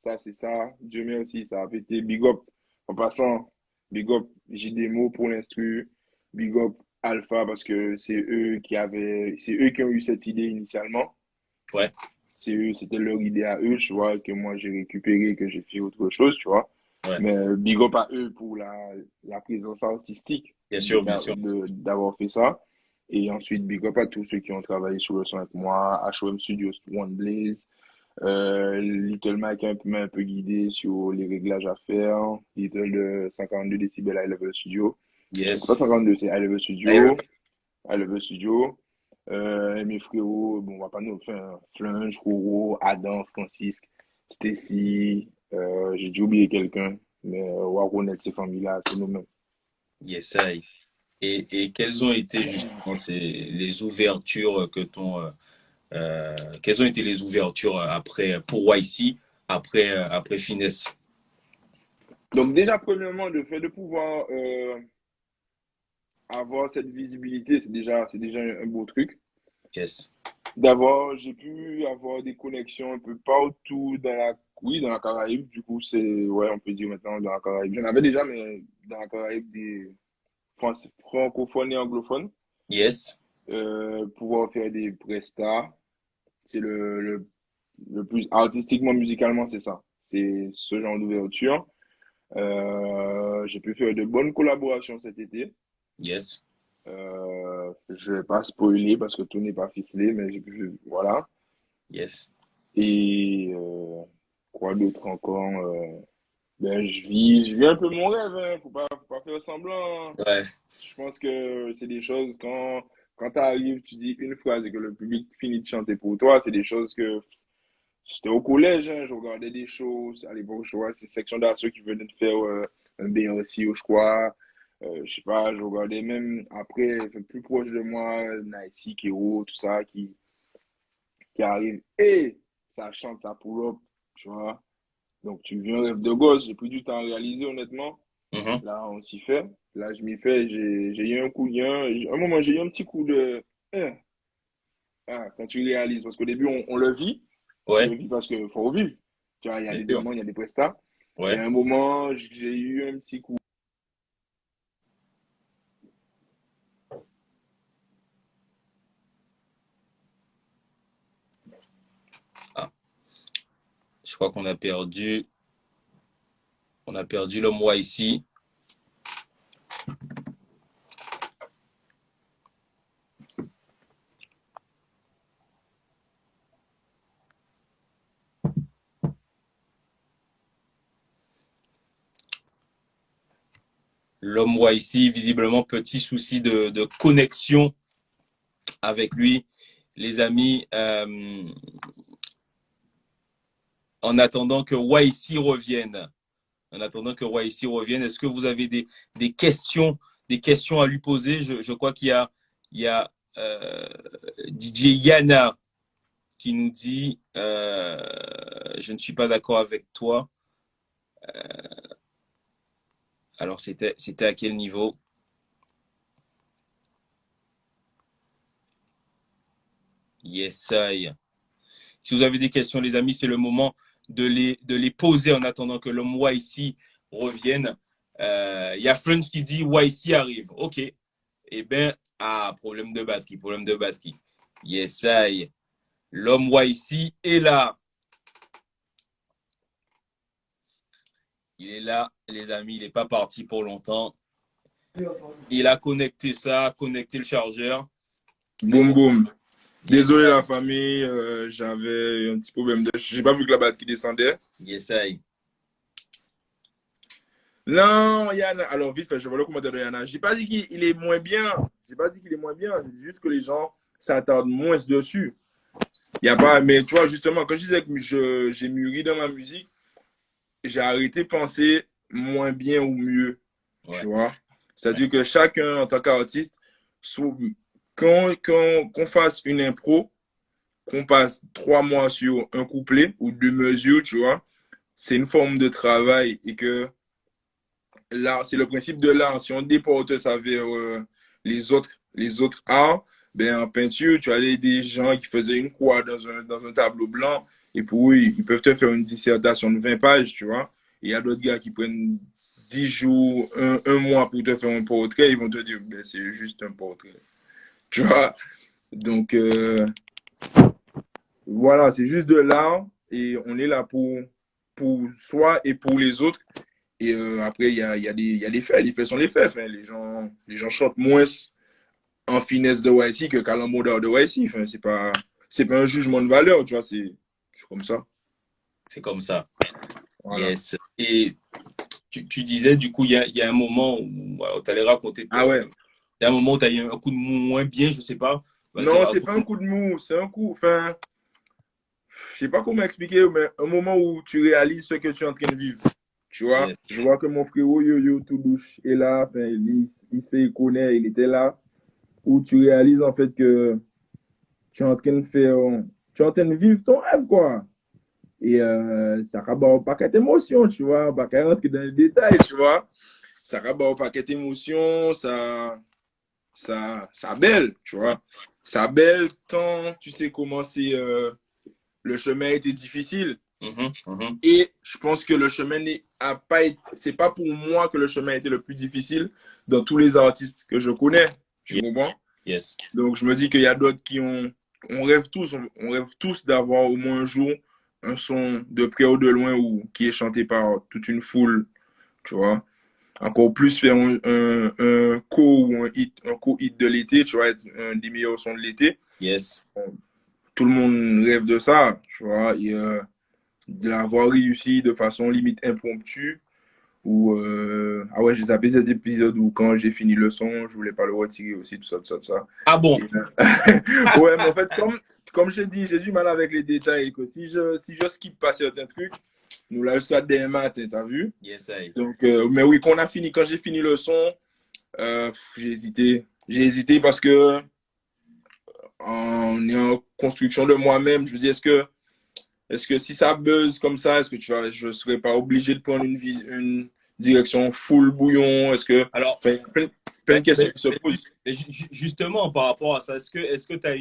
ça, c'est ça. Dieu merci, ça a pété. Big up. En passant, big up JDMO pour l'instru. Big up Alpha parce que c'est eux qui ont eu cette idée initialement. ouais, C'est eux, c'était leur idée à eux, tu vois, que moi j'ai récupéré, que j'ai fait autre chose, tu vois. ouais, Mais big up à eux pour la présence artistique bien sûr, bien sûr. d'avoir fait ça. Et ensuite, big up à tous ceux qui ont travaillé sur le son avec moi, HOM Studios, One Blaze, Little Mike m'a un peu guidé sur les réglages à faire, Little de 52 décibels High Level Studio. C'est pas Yes. 52, c'est High Level Allez, Studio, High Level Studio. Et mes frérots, bon, on va pas nous faire Flunch, Roro, Adam, Francisque, Stacy, j'ai dû oublier quelqu'un, mais on va reconnaître ces familles-là, c'est nous-mêmes. yes, aïe. Et quelles ont été justement les ouvertures quelles ont été les ouvertures après pour YC après Finesse? Donc déjà, premièrement, le fait de pouvoir avoir cette visibilité, c'est déjà un beau truc. Yes. D'abord, j'ai pu avoir des connexions un peu partout oui, dans la Caraïbe. Du coup, ouais, on peut dire maintenant dans la Caraïbe. J'en avais déjà, mais dans la Caraïbe des francophones et anglophones. Yes. Pouvoir faire des prestats, c'est le plus artistiquement, musicalement, c'est ça. C'est ce genre d'ouverture. J'ai pu faire de bonnes collaborations cet été. Yes. Je vais pas spoiler parce que tout n'est pas ficelé, mais voilà. Yes. Et quoi d'autre encore? Ben, je vis un peu mon rêve, hein. Faut pas faire semblant, hein. Ouais. Je pense que c'est des choses quand tu arrives, tu dis une phrase et que le public finit de chanter pour toi, c'est des choses que j'étais au collège, hein, je regardais des choses. À l'époque, je vois ces sections d'assaut qui venaient de faire un BRC, je crois. Je sais pas, je regardais même après, enfin, plus proche de moi, Nike, Kero, tout ça, qui arrive. Et ça chante, ça pull up, tu vois. Donc, tu vis un rêve de gosse. J'ai pris du temps à réaliser, honnêtement. Mhm. Là, on s'y fait. Là, je m'y fais. J'ai eu un coup, un moment, j'ai eu un petit coup de. euh, quand tu réalises. Parce qu'au début, on le vit. On Ouais. le vit parce qu'il faut vivre. Tu vois, il y a Bien des sûr. demandes, il y a des prestats. Et Ouais. à un moment, j'ai eu un petit coup. Ah, je crois qu'on a perdu. On a perdu le moi ici. L'homme moi ici, visiblement, petit souci de connexion avec lui. Les amis, en attendant que YC revienne, est-ce que vous avez des questions à lui poser? Je crois qu'il y a DJ Yana qui nous dit je ne suis pas d'accord avec toi. Alors c'était à quel niveau? Yes, I. Si vous avez des questions, les amis, c'est le moment de les poser en attendant que l'homme YC revienne. Il y a Flunch qui dit YC arrive. OK. Eh bien, problème de batterie, problème de batterie. Yes, I. L'homme YC est là. Il est là, les amis. Il n'est pas parti pour longtemps. Il a connecté ça, connecté le chargeur. Boum, boum. Yes, Désolé I. la famille, j'avais un petit problème de. J'ai pas vu que la batterie descendait. Yes, I. Non, Yana. Alors, vite fait, je vois le commentaire de Yana. J'ai pas dit qu'il est moins bien. J'ai pas dit qu'il est moins bien. J'ai dit juste que les gens s'attardent moins dessus. Il y a pas. Mais tu vois, justement, quand je disais que j'ai mûri dans ma musique, j'ai arrêté de penser moins bien ou mieux. Tu Ouais, vois? ouais. C'est-à-dire que chacun, en tant qu'artiste, qu'on fasse une impro, qu'on passe 3 mois sur un couplet ou 2 mesures, tu vois, c'est une forme de travail et que l'art, c'est le principe de l'art. Si on déporte ça vers les autres arts, ben, en peinture, tu as des gens qui faisaient une croix dans un tableau blanc et pour eux, ils peuvent te faire une dissertation de 20 pages, tu vois. Et il y a d'autres gars qui prennent 10 jours, un mois pour te faire un portrait, ils vont te dire, ben, c'est juste un portrait, tu vois. Donc, voilà, c'est juste de l'art et on est là pour soi et pour les autres. Et après, il y a des faits. Les faits sont les faits. Enfin, les gens chantent moins en finesse de YC que qu'à la modeur de YC. Enfin, c'est pas un jugement de valeur, tu vois. C'est comme ça. C'est comme ça. Voilà. Yes. Et tu disais, du coup, il y a un moment où tu allais raconter. Ah ouais. Il y a un moment où tu as eu un coup de mou moins bien, je sais pas. Vas-y, Non, c'est pas un raconte. coup de mou. C'est un coup. Enfin, je sais pas comment expliquer, mais un moment où tu réalises ce que tu es en train de vivre. Tu vois, Yes. je vois que mon frérot Yo-Yo tout douche est là. Enfin, il sait, il connaît, il était là. Où tu réalises en fait que tu es en train de faire, tu es en train de vivre ton rêve, quoi. Et ça va avoir un paquet d'émotions, tu vois. On va pas rentrer dans les détails, tu vois. Ça va avoir un paquet d'émotions, ça belle, tu vois. Ça belle tant tu sais comment c'est, le chemin a été difficile. Mhm, mhm. Et je pense que le chemin a pas été, c'est pas pour moi que le chemin a été le plus difficile dans tous les artistes que je connais. Tu Yes, comprends? yes. Donc je me dis qu'il y a d'autres qui on rêve tous d'avoir au moins un jour un son de près ou de loin ou qui est chanté par toute une foule, tu vois. Encore plus faire un co ou un co-hit de l'été, tu vois, être un des meilleurs sons de l'été. Yes. Tout le monde rêve de ça, tu vois, et de l'avoir réussi de façon limite impromptue. Ou ah ouais, j'ai zappé cet épisode où quand j'ai fini le son, je voulais pas le retirer aussi, tout ça, tout ça, tout ça. Ah bon? Et, ouais, mais en fait, comme je dis, j'ai du mal avec les détails. Que si je skip pas certains trucs, nous là jusqu'à demain matin, t'as vu? Yes, I. Donc, mais oui, quand j'ai fini le son, j'ai hésité. J'ai hésité parce que on est en construction de moi-même. Je me dis, est-ce que si ça buzz comme ça, je serais pas obligé de prendre une direction full bouillon? Alors, Enfin, plein ben, de questions qui se posent. justement, par rapport à ça, est-ce que tu as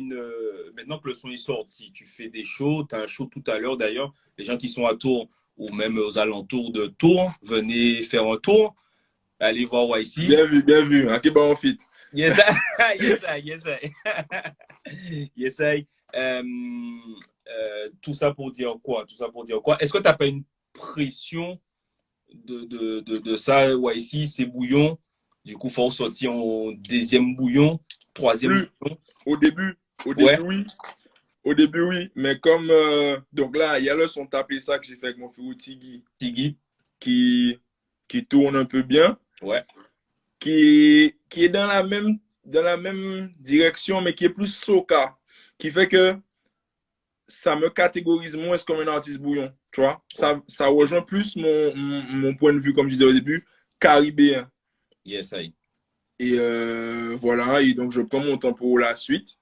maintenant que le son est sorti, tu fais des shows, tu as un show tout à l'heure d'ailleurs, les gens qui sont à Tours ou même aux alentours de Tours, venez faire un tour, allez voir YC. Bien vu. À qui bah on fit? Yes, I. Yes, I. Yes, I. Yes, I. Tout ça pour dire quoi? Tout ça pour dire quoi? Est-ce que tu n'as pas une pression de ça, YC, c'est bouillon? Du coup, il faut sortir en deuxième bouillon, troisième Plus bouillon. au début. Au Ouais, début, oui. Au début, oui. Mais donc là, il y a le son tapé ça que j'ai fait avec mon frère Tiggy Tiggy. qui, qui tourne un peu bien, Ouais, qui est dans la même direction, mais qui est plus soca, qui fait que ça me catégorise moins comme un artiste bouillon, tu vois. ouais. Ça rejoint plus mon point de vue, comme je disais au début, caribéen. Yes, I. Et voilà, et donc je prends mon temps pour la suite.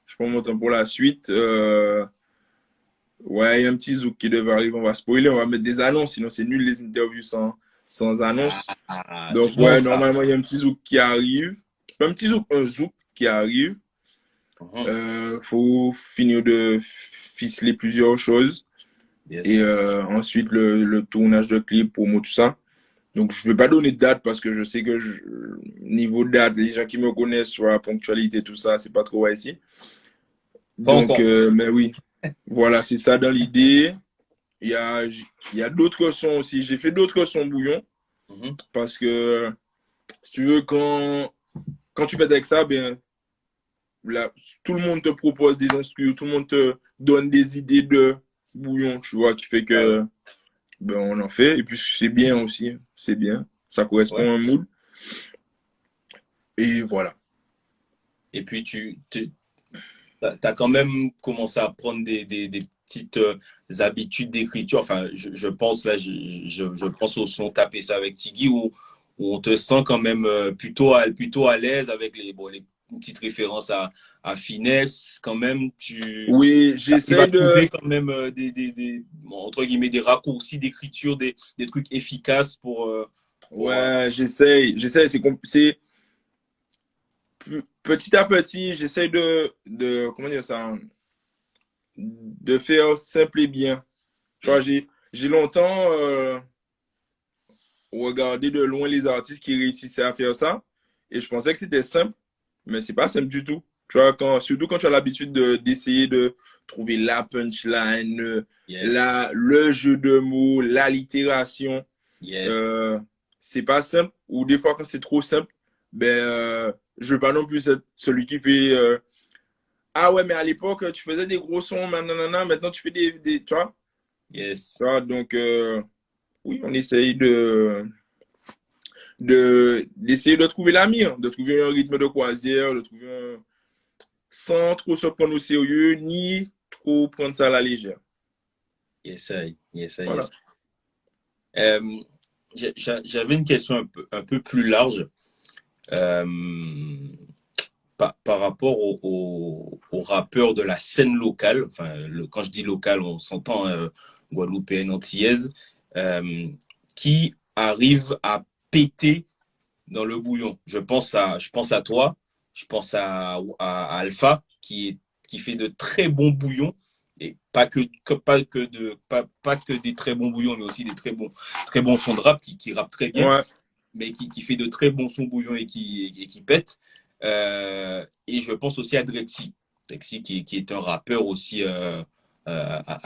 Je prends mon temps pour la suite. Ouais, il y a un petit zouk qui devait arriver, on va spoiler, on va mettre des annonces, sinon c'est nul les interviews sans annonce. Ah, c'est Donc bon ouais, ça. normalement il y a un petit zouk qui arrive. Pas un petit zouk, un zouk qui arrive. Mhm. Faut finir de ficeler plusieurs choses. Et Yes. ensuite, le tournage de clip, promo, tout ça. Donc, je ne vais pas donner de date parce que je sais que niveau date, les gens qui me connaissent sur la ponctualité, tout ça, c'est pas trop ici. Pas Donc, encore. mais oui, voilà, c'est ça dans l'idée. Il y a d'autres sons aussi. J'ai fait d'autres sons bouillon Mhm. parce que, si tu veux, quand tu pètes avec ça, ben, là, tout le monde te propose des instruments, tout le monde te donne des idées de bouillon, tu vois, qui fait Ouais, ouais. que ben, on en fait. Et puis c'est bien aussi, c'est bien. Ça Ouais. correspond à un mood. Et voilà. Et puis, as quand même commencé à prendre des petites habitudes d'écriture. Enfin, je pense là, je pense au son Taper ça avec Tiggy où on te sent quand même plutôt à l'aise avec les petites références à finesse. Quand même, tu Oui, arrives à j'essaye de. trouver quand même entre guillemets, des raccourcis d'écriture, des trucs efficaces pour Ouais, j'essaye. Petit à petit, j'essaye comment dire ça, de faire simple et bien. Tu vois, yes, j'ai longtemps regardé de loin les artistes qui réussissaient à faire ça. Et je pensais que c'était simple, mais c'est pas simple du tout. Tu vois, surtout quand tu as l'habitude d'essayer de trouver la punchline, yes, le jeu de mots, l'allitération. yes, Euh, c'est pas simple. Ou des fois, quand c'est trop simple, ben, je veux pas non plus être celui qui fait ah ouais, mais à l'époque, tu faisais des gros sons, maintenant tu fais tu vois? yes. Tu vois, donc, oui, on essaye d'essayer de trouver la mire, de trouver un rythme de croisière, sans trop se prendre au sérieux, ni trop prendre ça à la légère. Yes, I. Yes, I. Voilà. Yes. Euh, j'avais une question un peu plus large euh, par rapport aux rappeurs de la scène locale. Enfin, quand je dis local, on s'entend guadeloupéenne antillaise, qui arrive à péter dans le bouillon. Je pense à toi, je pense à Alpha, qui fait de très bons bouillons, et pas que des très bons bouillons, mais aussi des très bons sons de rap, qui rappe très bien, Ouais. mais qui fait de très bons sons bouillons et qui pète. Et je pense aussi à Drexy. Drexy qui est un rappeur aussi à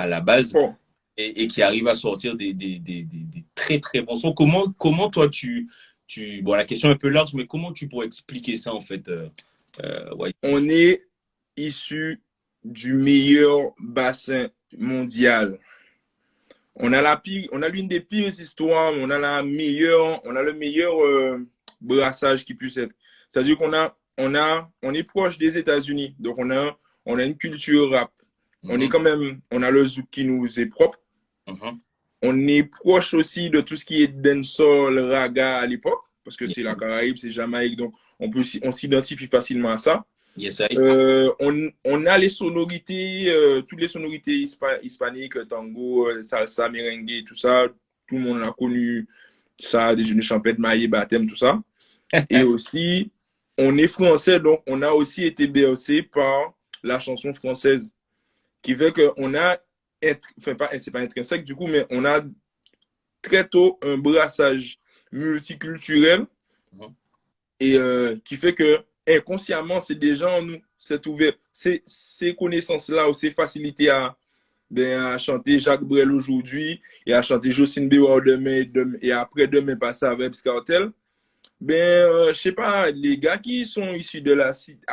la base Bon. et qui arrive à sortir des très très bons sons. Comment toi bon, la question est un peu large, mais comment tu pourrais expliquer ça en fait ouais. On est issu du meilleur bassin mondial. On a l'une des pires histoires, on a le meilleur brassage qui puisse être. C'est-à-dire on est proche des États-Unis, donc on a une culture rap. On a le zouk qui nous est propre. Mhm. On est proche aussi de tout ce qui est dancehall, raga à l'époque, parce que c'est la Caraïbe, c'est Jamaïque, donc on s'identifie facilement à ça. Yes, I. On a les sonorités, toutes les sonorités hispaniques, tango, salsa, merengue, tout ça. Tout le monde a connu ça, des jeunes champettes, maillés, baptême, tout ça. Et aussi, on est français, donc on a aussi été bercé par la chanson française, qui fait qu'on a, enfin, c'est pas intrinsèque du coup, mais on a très tôt un brassage multiculturel et qui fait que inconsciemment, c'est déjà en nous, c'est ouvert. Ces connaissances-là ou ces facilités à chanter Jacques Brel aujourd'hui et à chanter Jocelyne Béward demain et après demain passer avec Cartel. Je sais pas, les gars qui sont issus de la cité,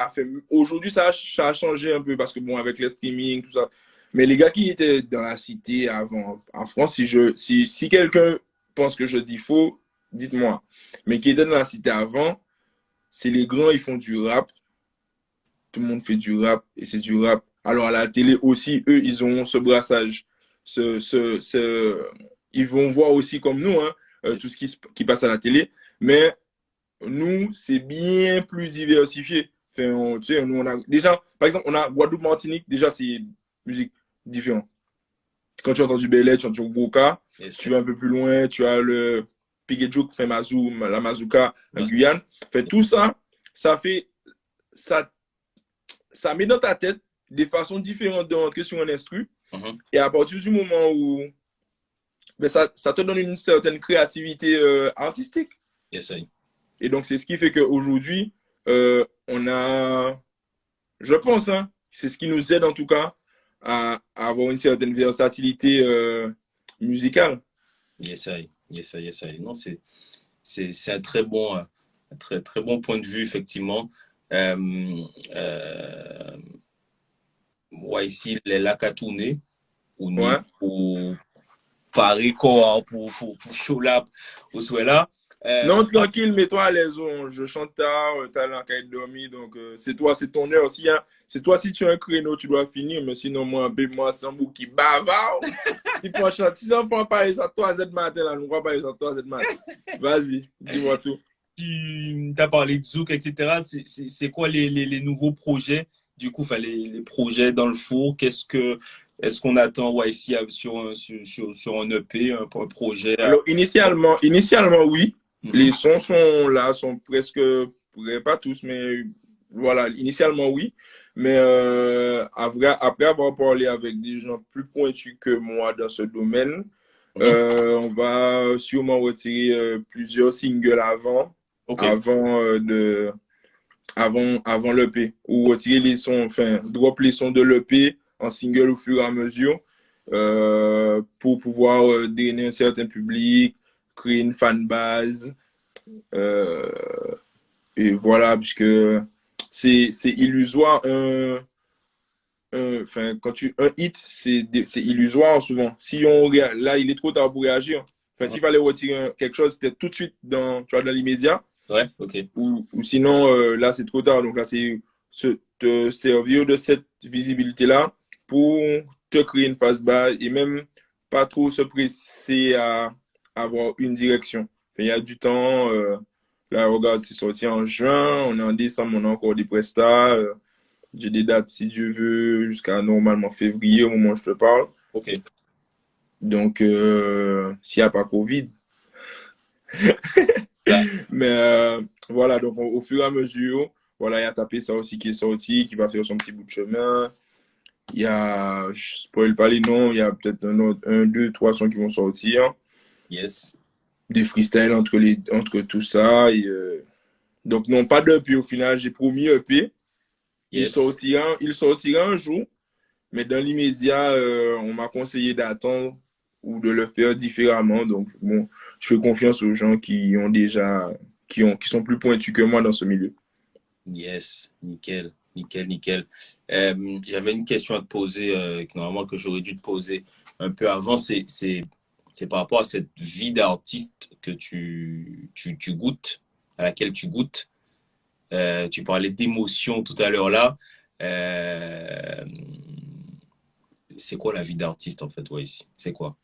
aujourd'hui ça a changé un peu parce que bon, avec le streaming, tout ça. Mais les gars qui étaient dans la cité avant, en France, si quelqu'un pense que je dis faux, dites-moi. Mais qui étaient dans la cité avant, c'est les grands, ils font du rap. Tout le monde fait du rap et c'est du rap. Alors à la télé aussi, eux, ils ont ce brassage. Ils vont voir aussi comme nous, hein, tout ce qui passe à la télé. Mais nous, c'est bien plus diversifié. Enfin, tu sais, nous, on a déjà, par exemple, on a Guadeloupe, Martinique, déjà, c'est musique différente. Quand tu entends du Belay, tu entends du Goka, Yes, tu vas un peu plus loin, tu as le Pigejouk, la Mazouka en Guyane. Fait tout ça, ça met dans ta tête des façons différentes d'entrer sur un instru. Et à partir du moment où ça te donne une certaine créativité artistique. Yes, I. Et donc, c'est ce qui fait qu'aujourd'hui, on a, je pense, hein, c'est ce qui nous aide en tout cas à avoir une certaine versatilité musicale. Yes, I. Yes, I. Yes, I. Non, c'est un très bon point de vue, effectivement. Ouais, ici, les lacs à tourner, Ouais. pour Paris, quoi, pour Chola, pour Souela. Non, tranquille, mets-toi à l'aise. Je chante tard, t'as l'enquête dormi, donc c'est toi, c'est ton heure aussi. Hein. C'est toi, si tu as un créneau, tu dois finir, mais sinon, moi, c'est un bouc qui bavard. Si ça prend pas les 3h du matin, là, nous ne crois pas les 3h du matin. Vas-y, dis-moi tout. Tu as parlé de Zouk, etc. C'est quoi les nouveaux projets, du coup, enfin, les projets dans le four? Est-ce qu'on attend YC sur un EP, un projet? Alors, initialement, oui. Les sons sont là, sont presque, pas tous, mais voilà, initialement, oui. Mais après avoir parlé avec des gens plus pointus que moi dans ce domaine, on va sûrement retirer plusieurs singles avant l'EP, ou retirer les sons, enfin, drop les sons de l'EP en single au fur et à mesure pour pouvoir drainer un certain public, créer une fanbase. Et voilà, puisque c'est illusoire. Un hit, c'est illusoire souvent. Si on regarde, là, il est trop tard pour réagir. Enfin, s'il fallait retirer quelque chose, c'était tout de suite dans l'immédiat. Ouais, ok. Ou sinon, là, c'est trop tard. Donc là, c'est te servir de cette visibilité-là pour te créer une phase base et même pas trop se presser à avoir une direction. Enfin, il y a du temps. Là, regarde, c'est sorti en juin. On est en décembre, on a encore des prestats. J'ai des dates, si Dieu veut, jusqu'à normalement février, au moment où je te parle. Ok. Donc, s'il n'y a pas Covid. Là. Mais voilà, donc au fur et à mesure, voilà, il y a Tapé ça aussi qui est sorti, qui va faire son petit bout de chemin. Il y a, je spoil pas les noms, il y a peut-être un, deux, trois sons qui vont sortir. Yes. Des freestyles entre tout ça. Et, donc, non, pas d'EP au final, j'ai promis EP. Yes. Il sortira un jour, mais dans l'immédiat, on m'a conseillé d'attendre ou de le faire différemment. Donc, bon, je fais confiance aux gens qui ont déjà, qui sont plus pointus que moi dans ce milieu. Yes. Nickel. Nickel, nickel. J'avais une question à te poser, normalement que j'aurais dû te poser un peu avant. C'est par rapport à cette vie d'artiste que tu goûtes, à laquelle tu goûtes. Tu parlais d'émotion tout à l'heure là. Euh, c'est quoi la vie d'artiste en fait, ouais, ici? C'est quoi?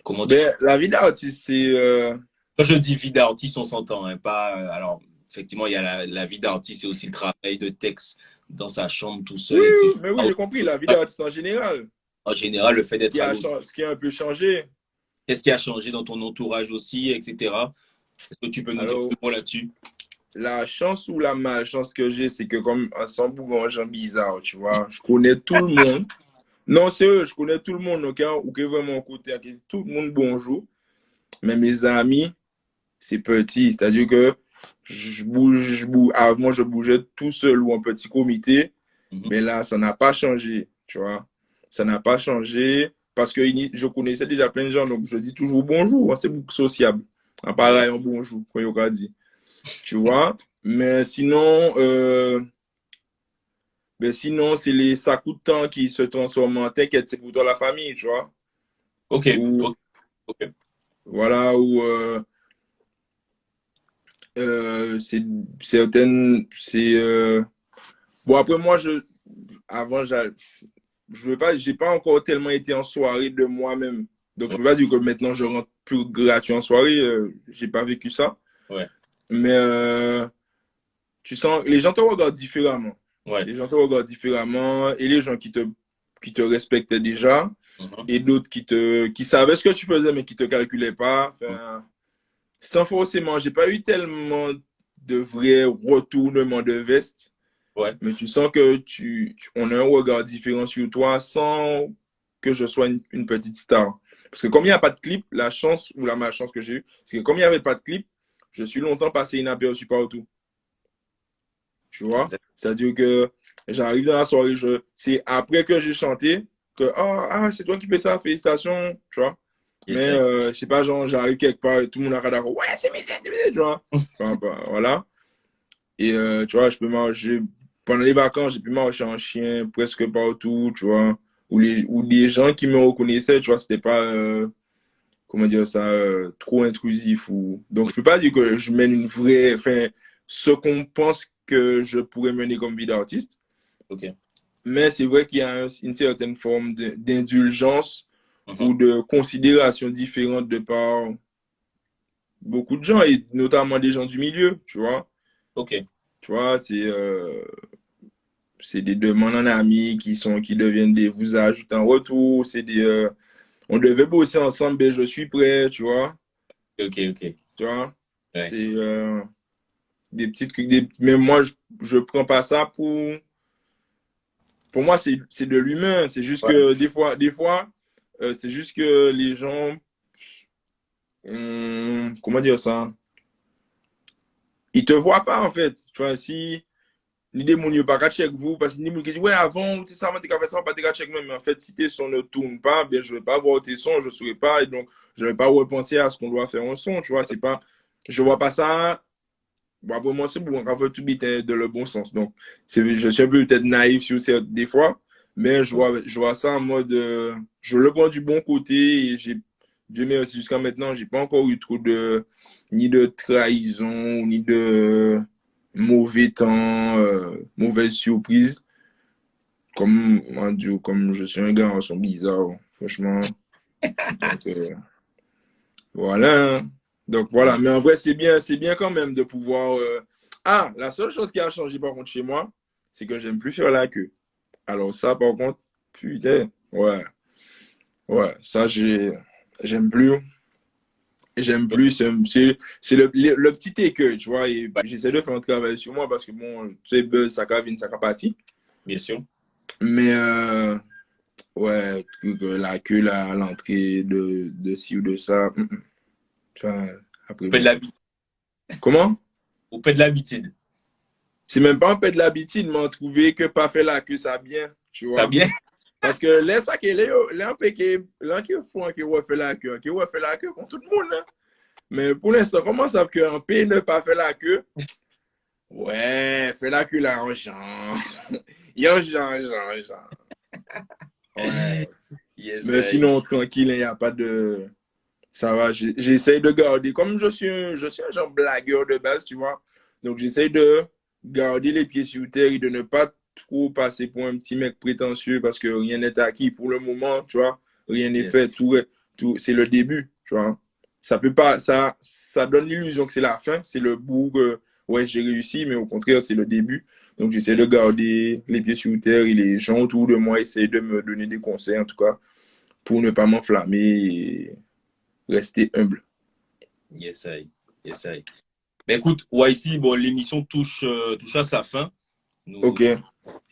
Comment tu... Ben, la vie d'artiste, c'est, Quand je dis vie d'artiste, on s'entend, hein, pas. Alors, effectivement, il y a la vie d'artiste, c'est aussi le travail de texte dans sa chambre tout oui, seul, oui, etc. mais oui, j'ai compris, la vie d'artiste en général, En général, le fait d'être à l'autre. ce qui a un peu changé. Qu'est-ce qui a changé dans ton entourage aussi, etc. Est-ce que tu peux nous dire Alors, deux mots là-dessus? la chance ou la malchance que j'ai, c'est que comme un sans bougon, bizarre, tu vois, je connais tout le monde. Non, sérieux, je connais tout le monde, ok, ou que vraiment côté, ok, tout le monde bonjour. Mais mes amis, c'est petit. C'est-à-dire que je bouge. Avant, je bougeais tout seul ou en petit comité. Mhm. Mais là, ça n'a pas changé, tu vois. Ça n'a pas changé parce que je connaissais déjà plein de gens. Donc, je dis toujours bonjour. C'est beaucoup sociable. En Yes. pareil, un bonjour, quand il a dit. Tu vois. Mais sinon, c'est les ça coûte temps qui se transforment en t'inquiète, c'est pour toi la famille, tu vois. Ok, Ou, ok, ok. voilà, ou c'est certaines, c'est bon après moi avant je veux pas j'ai pas encore tellement été en soirée de moi-même donc je peux pas dire que maintenant je rentre plus gratuit en soirée j'ai pas vécu ça Ouais, mais tu sens les gens te regardent différemment ouais. les gens te regardent différemment et les gens qui te respectaient déjà Mhm. et d'autres qui savaient ce que tu faisais mais qui te calculaient pas enfin sans forcément j'ai pas eu tellement de vrais retournements de veste. Ouais, Mais tu sens que on a un regard différent sur toi sans que je sois une petite star. Parce que comme il n'y a pas de clip, la chance ou la malchance que j'ai eue, c'est que comme il n'y avait pas de clip, je suis longtemps passé inaperçu partout. Tu vois? exact. C'est-à-dire que j'arrive dans la soirée, c'est après que j'ai chanté que c'est toi qui fais ça, félicitations, tu vois? Yes, Mais sir. je sais pas, genre, j'arrive quelque part et tout le monde a d'accord, ouais, c'est mes tu vois? Enfin, bah, voilà. Et tu vois, je peux marcher pendant les vacances, j'ai pu marcher en chien presque partout, tu vois. Ou des gens qui me reconnaissaient, tu vois, c'était pas, comment dire ça, trop intrusif. Donc, je peux pas dire que je mène une vraie, enfin, ce qu'on pense que je pourrais mener comme vie d'artiste. Ok. Mais c'est vrai qu'il y a une certaine forme d'indulgence ou Mhm. de considération différente de par beaucoup de gens, et notamment des gens du milieu, tu vois. Ok. Tu vois, c'est des demandes en amis qui deviennent des vous ajoutent en retour. On devait bosser ensemble, ben je suis prêt, tu vois. Ok, ok. Tu vois. Ouais. C'est des petites, mais moi, je prends pas ça pour moi, c'est de l'humain. C'est juste Ouais. que des fois, c'est juste que les gens, comment dire ça? Ils te voient pas, en fait. Tu vois, si, ni des moun yo pas qu'à check vous parce que ni moun qui dit ouais avant tu sais ça tu fait ça pas te check même mais en fait si tes sons ne tournent pas bien je vais pas voir tes sons je saurais pas et donc je vais pas repenser à ce qu'on doit faire en son tu vois c'est pas je vois pas ça bon pour moi c'est bon quand tout bit de le bon sens donc je suis un peu peut-être naïf sur des fois mais je vois ça en mode je le prends du bon côté et j'ai Dieu merci jusqu'à maintenant j'ai pas encore eu trop de ni de trahison ni de mauvais temps, mauvaise surprise. Comme, mon Dieu, comme je suis un garçon bizarre, franchement. Donc, voilà, hein. Donc, voilà. Mais en vrai, c'est bien quand même de pouvoir. La seule chose qui a changé par contre chez moi, c'est que j'aime plus faire la queue. Alors, ça, par contre, putain, ouais. Ouais, ça, j'aime plus. J'aime plus. C'est le petit écueil, tu vois. Et Ouais, j'essaie de faire un travail sur moi parce que, bon, tu sais, buzz, ça vient, ça parti. bien sûr. Mais, ouais, la queue là, à l'entrée de ci ou de ça. Tu vois, après, Au fait de bon. l'habitude. Comment? Au fait de l'habitude. C'est même pas un peu de l'habitude, mais on trouvait que pas fait la queue, ça bien, tu T'as vois. bien? Parce que là, ça qui est là, un peu qui font qui refait la queue contre tout le monde, hein. Mais pour l'instant, comment ça qu'un P ne pas fait la queue? Ouais, fait la queue là en genre. En genre. Ouais. Yes, Mais sinon, tranquille, il n'y a pas de. Ça va, j'essaie de garder. Comme je suis un genre blagueur de base, tu vois. Donc, j'essaie de garder les pieds sur terre et de ne pas trop passer pour un petit mec prétentieux parce que rien n'est acquis pour le moment, tu vois. Rien n'est yes. fait. C'est le début, tu vois. Ça peut pas, ça donne l'illusion que c'est la fin, c'est le bout que, ouais, j'ai réussi, mais au contraire, c'est le début. Donc, j'essaie de garder les pieds sur terre et les gens autour de moi essayent de me donner des conseils, en tout cas, pour ne pas m'enflammer et rester humble. Yes, I. Yes, I. Ben écoute, YC, bon, l'émission touche à sa fin. Ok, Nous,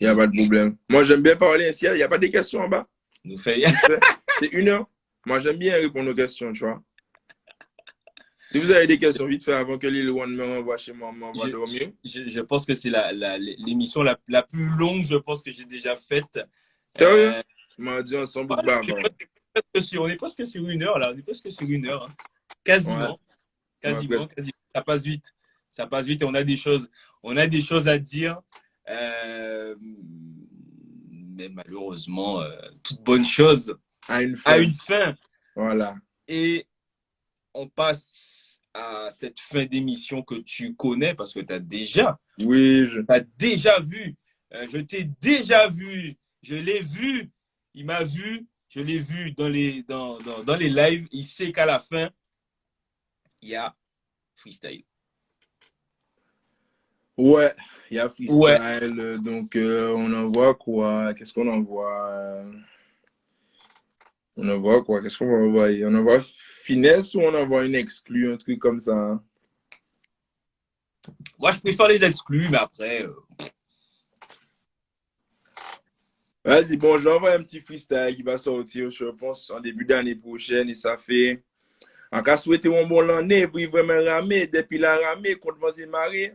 il n'y a pas de problème. Moi, j'aime bien parler ainsi. Il n'y a pas de questions en bas. nous fait. Vite fait. C'est 1 heure. Moi, j'aime bien répondre aux questions, tu vois. Si vous avez des questions, vite fait, avant que Lil One me renvoie chez moi, m'envoie je, dormir. je pense que c'est l'émission la plus longue, je pense, que j'ai déjà faite. Sérieux? Euh, Tu m'as dit ensemble de ouais, bavard. on est presque sur 1 heure, là. On est presque sur 1 heure, hein. Ouais, Quasiment. ouais, Quasiment, presque. quasiment. Ça passe vite. Ça passe vite et on a des choses à dire. Mais malheureusement, toute bonne chose À une a fin. une fin. Voilà. Et on passe à cette fin d'émission que tu connais parce que Oui, t'as déjà vu. Je t'ai déjà vu. Je l'ai vu. Il m'a vu. Je l'ai vu dans les lives. Il sait qu'à la fin, il y a freestyle. ouais, il y a Ouais. freestyle. Donc, on envoie quoi? Qu'est-ce qu'on envoie? On envoie quoi? Qu'est-ce qu'on va envoyer? On envoie finesse ou on envoie une exclue, un truc comme ça, hein? Moi, je préfère les exclus, mais après, Vas-y, bon, j'envoie un petit freestyle qui va sortir, je pense, en début d'année prochaine. Et ça fait. En cas souhaité un bon l'année, vous vraiment ramé, depuis la ramée, contre vents et marées.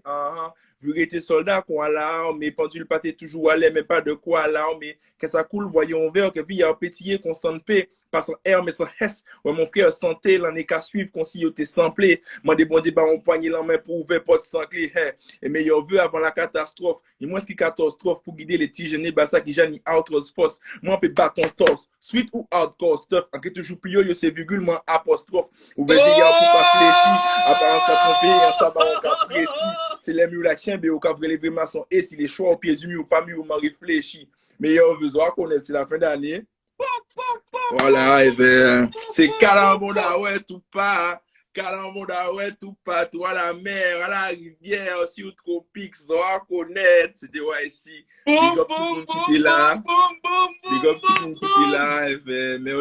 Vous êtes soldat, qu'on a l'armée, pendule pâté toujours à l'air, mais pas de quoi à l'armée. Que ça coule, voyons vert, que vie a pétillé, qu'on s'en paix, pas sans air, mais sans hess. Ouais, mon frère, santé, l'année qu'à suivre, qu'on s'y était samplé. Moi, des bons débats, on poignée la main pour ouvrir porte sans clé. Et meilleur vœu avant la catastrophe. Et moi, ce qui catastrophe pour guider les petits jeunes, bah ça qui j'en ai outros force. Moi, on peut battre ton torse. Sweet ou hardcore stuff. En que toujours plus yo, c'est virgule, moi, apostrophe. Ou veut dire, pour pas fléchi. Apparence à tromper, un sabat, on cas précis. C'est les murs la tienne, mais au cas où les maçons, et si les choix au pied du mur ou pas mur, on m'a réfléchi. Meilleur vœu, on connaître, c'est la fin d'année. Voilà, et ben, c'est Calamboda, ouais, tout pas. Calamboda, ouais, tout pas. Toi, à la mer, à la rivière, si au tropique, ça va connaître. C'était ouais, ici. Big boum, up tout le boum, monde qui boum, était là. boum, boum, boum, Big boum, up tout le monde qui était boum, boum. là. Et ben, mais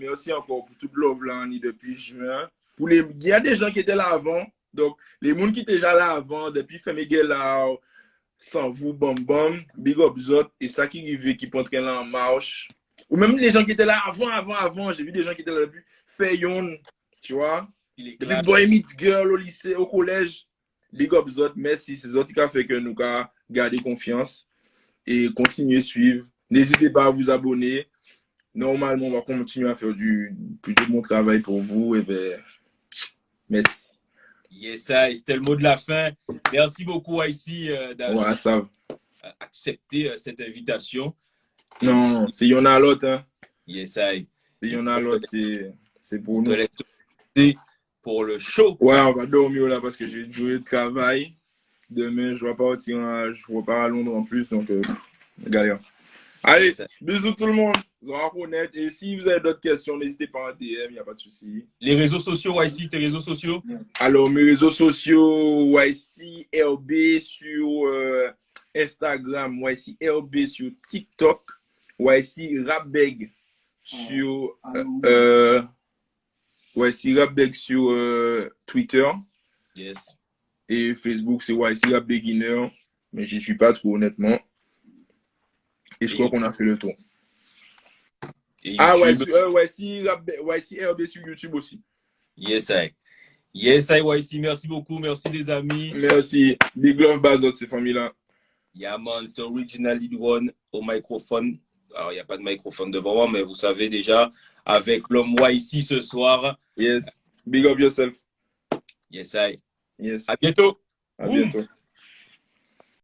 aussi encore pour toute love là, on est depuis juin. Il y a des gens qui étaient là avant. Donc, les gens qui étaient déjà là avant, depuis Femegel là, sans vous, bam bam, big up zot, et ça qui arrive, qui prend train là en marche. Ou même les gens qui étaient là avant, j'ai vu des gens qui étaient là depuis Fayon, tu vois, Il est depuis clash. Boy Meets Girl au lycée, au collège. Big up zot, merci, c'est zot qui a fait que nous avons gardé confiance et continuer à suivre. N'hésitez pas à vous abonner. Normalement, on va continuer à faire plus de bon travail pour vous. Et ben, merci. Yes, ça, c'était le mot de la fin. Merci beaucoup, ici, Ouais, ça. d'accepter cette invitation. Non, s'il y en a l'autre, hein. Yes, I. S'il y en a l'autre, c'est pour On te nous. laisse te laisser pour le show. Ouais, on va dormir là parce que j'ai une journée de travail. Demain, je vais partir, je vais pas à Londres en plus, donc galère. Allez, Yes, I. bisous tout le monde. Vous allez reconnaître. Et si vous avez d'autres questions, n'hésitez pas en DM, il n'y a pas de souci. Les réseaux sociaux, ici, tes réseaux sociaux? Alors, mes réseaux sociaux, YCRB sur Instagram, YCRB sur TikTok, YC Rabeg sur YC Rap Beg sur Twitter. Yes. Et Facebook, c'est YC Rap Beginner. Mais j'y suis pas trop, honnêtement. Et je crois qu'on a fait le tour. Et Ah, YouTube. YC RB sur YouTube aussi. Yes, I. Yes, I, YC. Merci beaucoup. Merci, les amis. Merci. Big love, Bazot, ces familles-là. Yeah, man. C'est Original Lead One au microphone. Alors, il n'y a pas de microphone devant moi, mais vous savez déjà, avec l'homme YC ce soir. Yes. Big up yourself. Yes, I. Yes. À bientôt. À Boom. bientôt.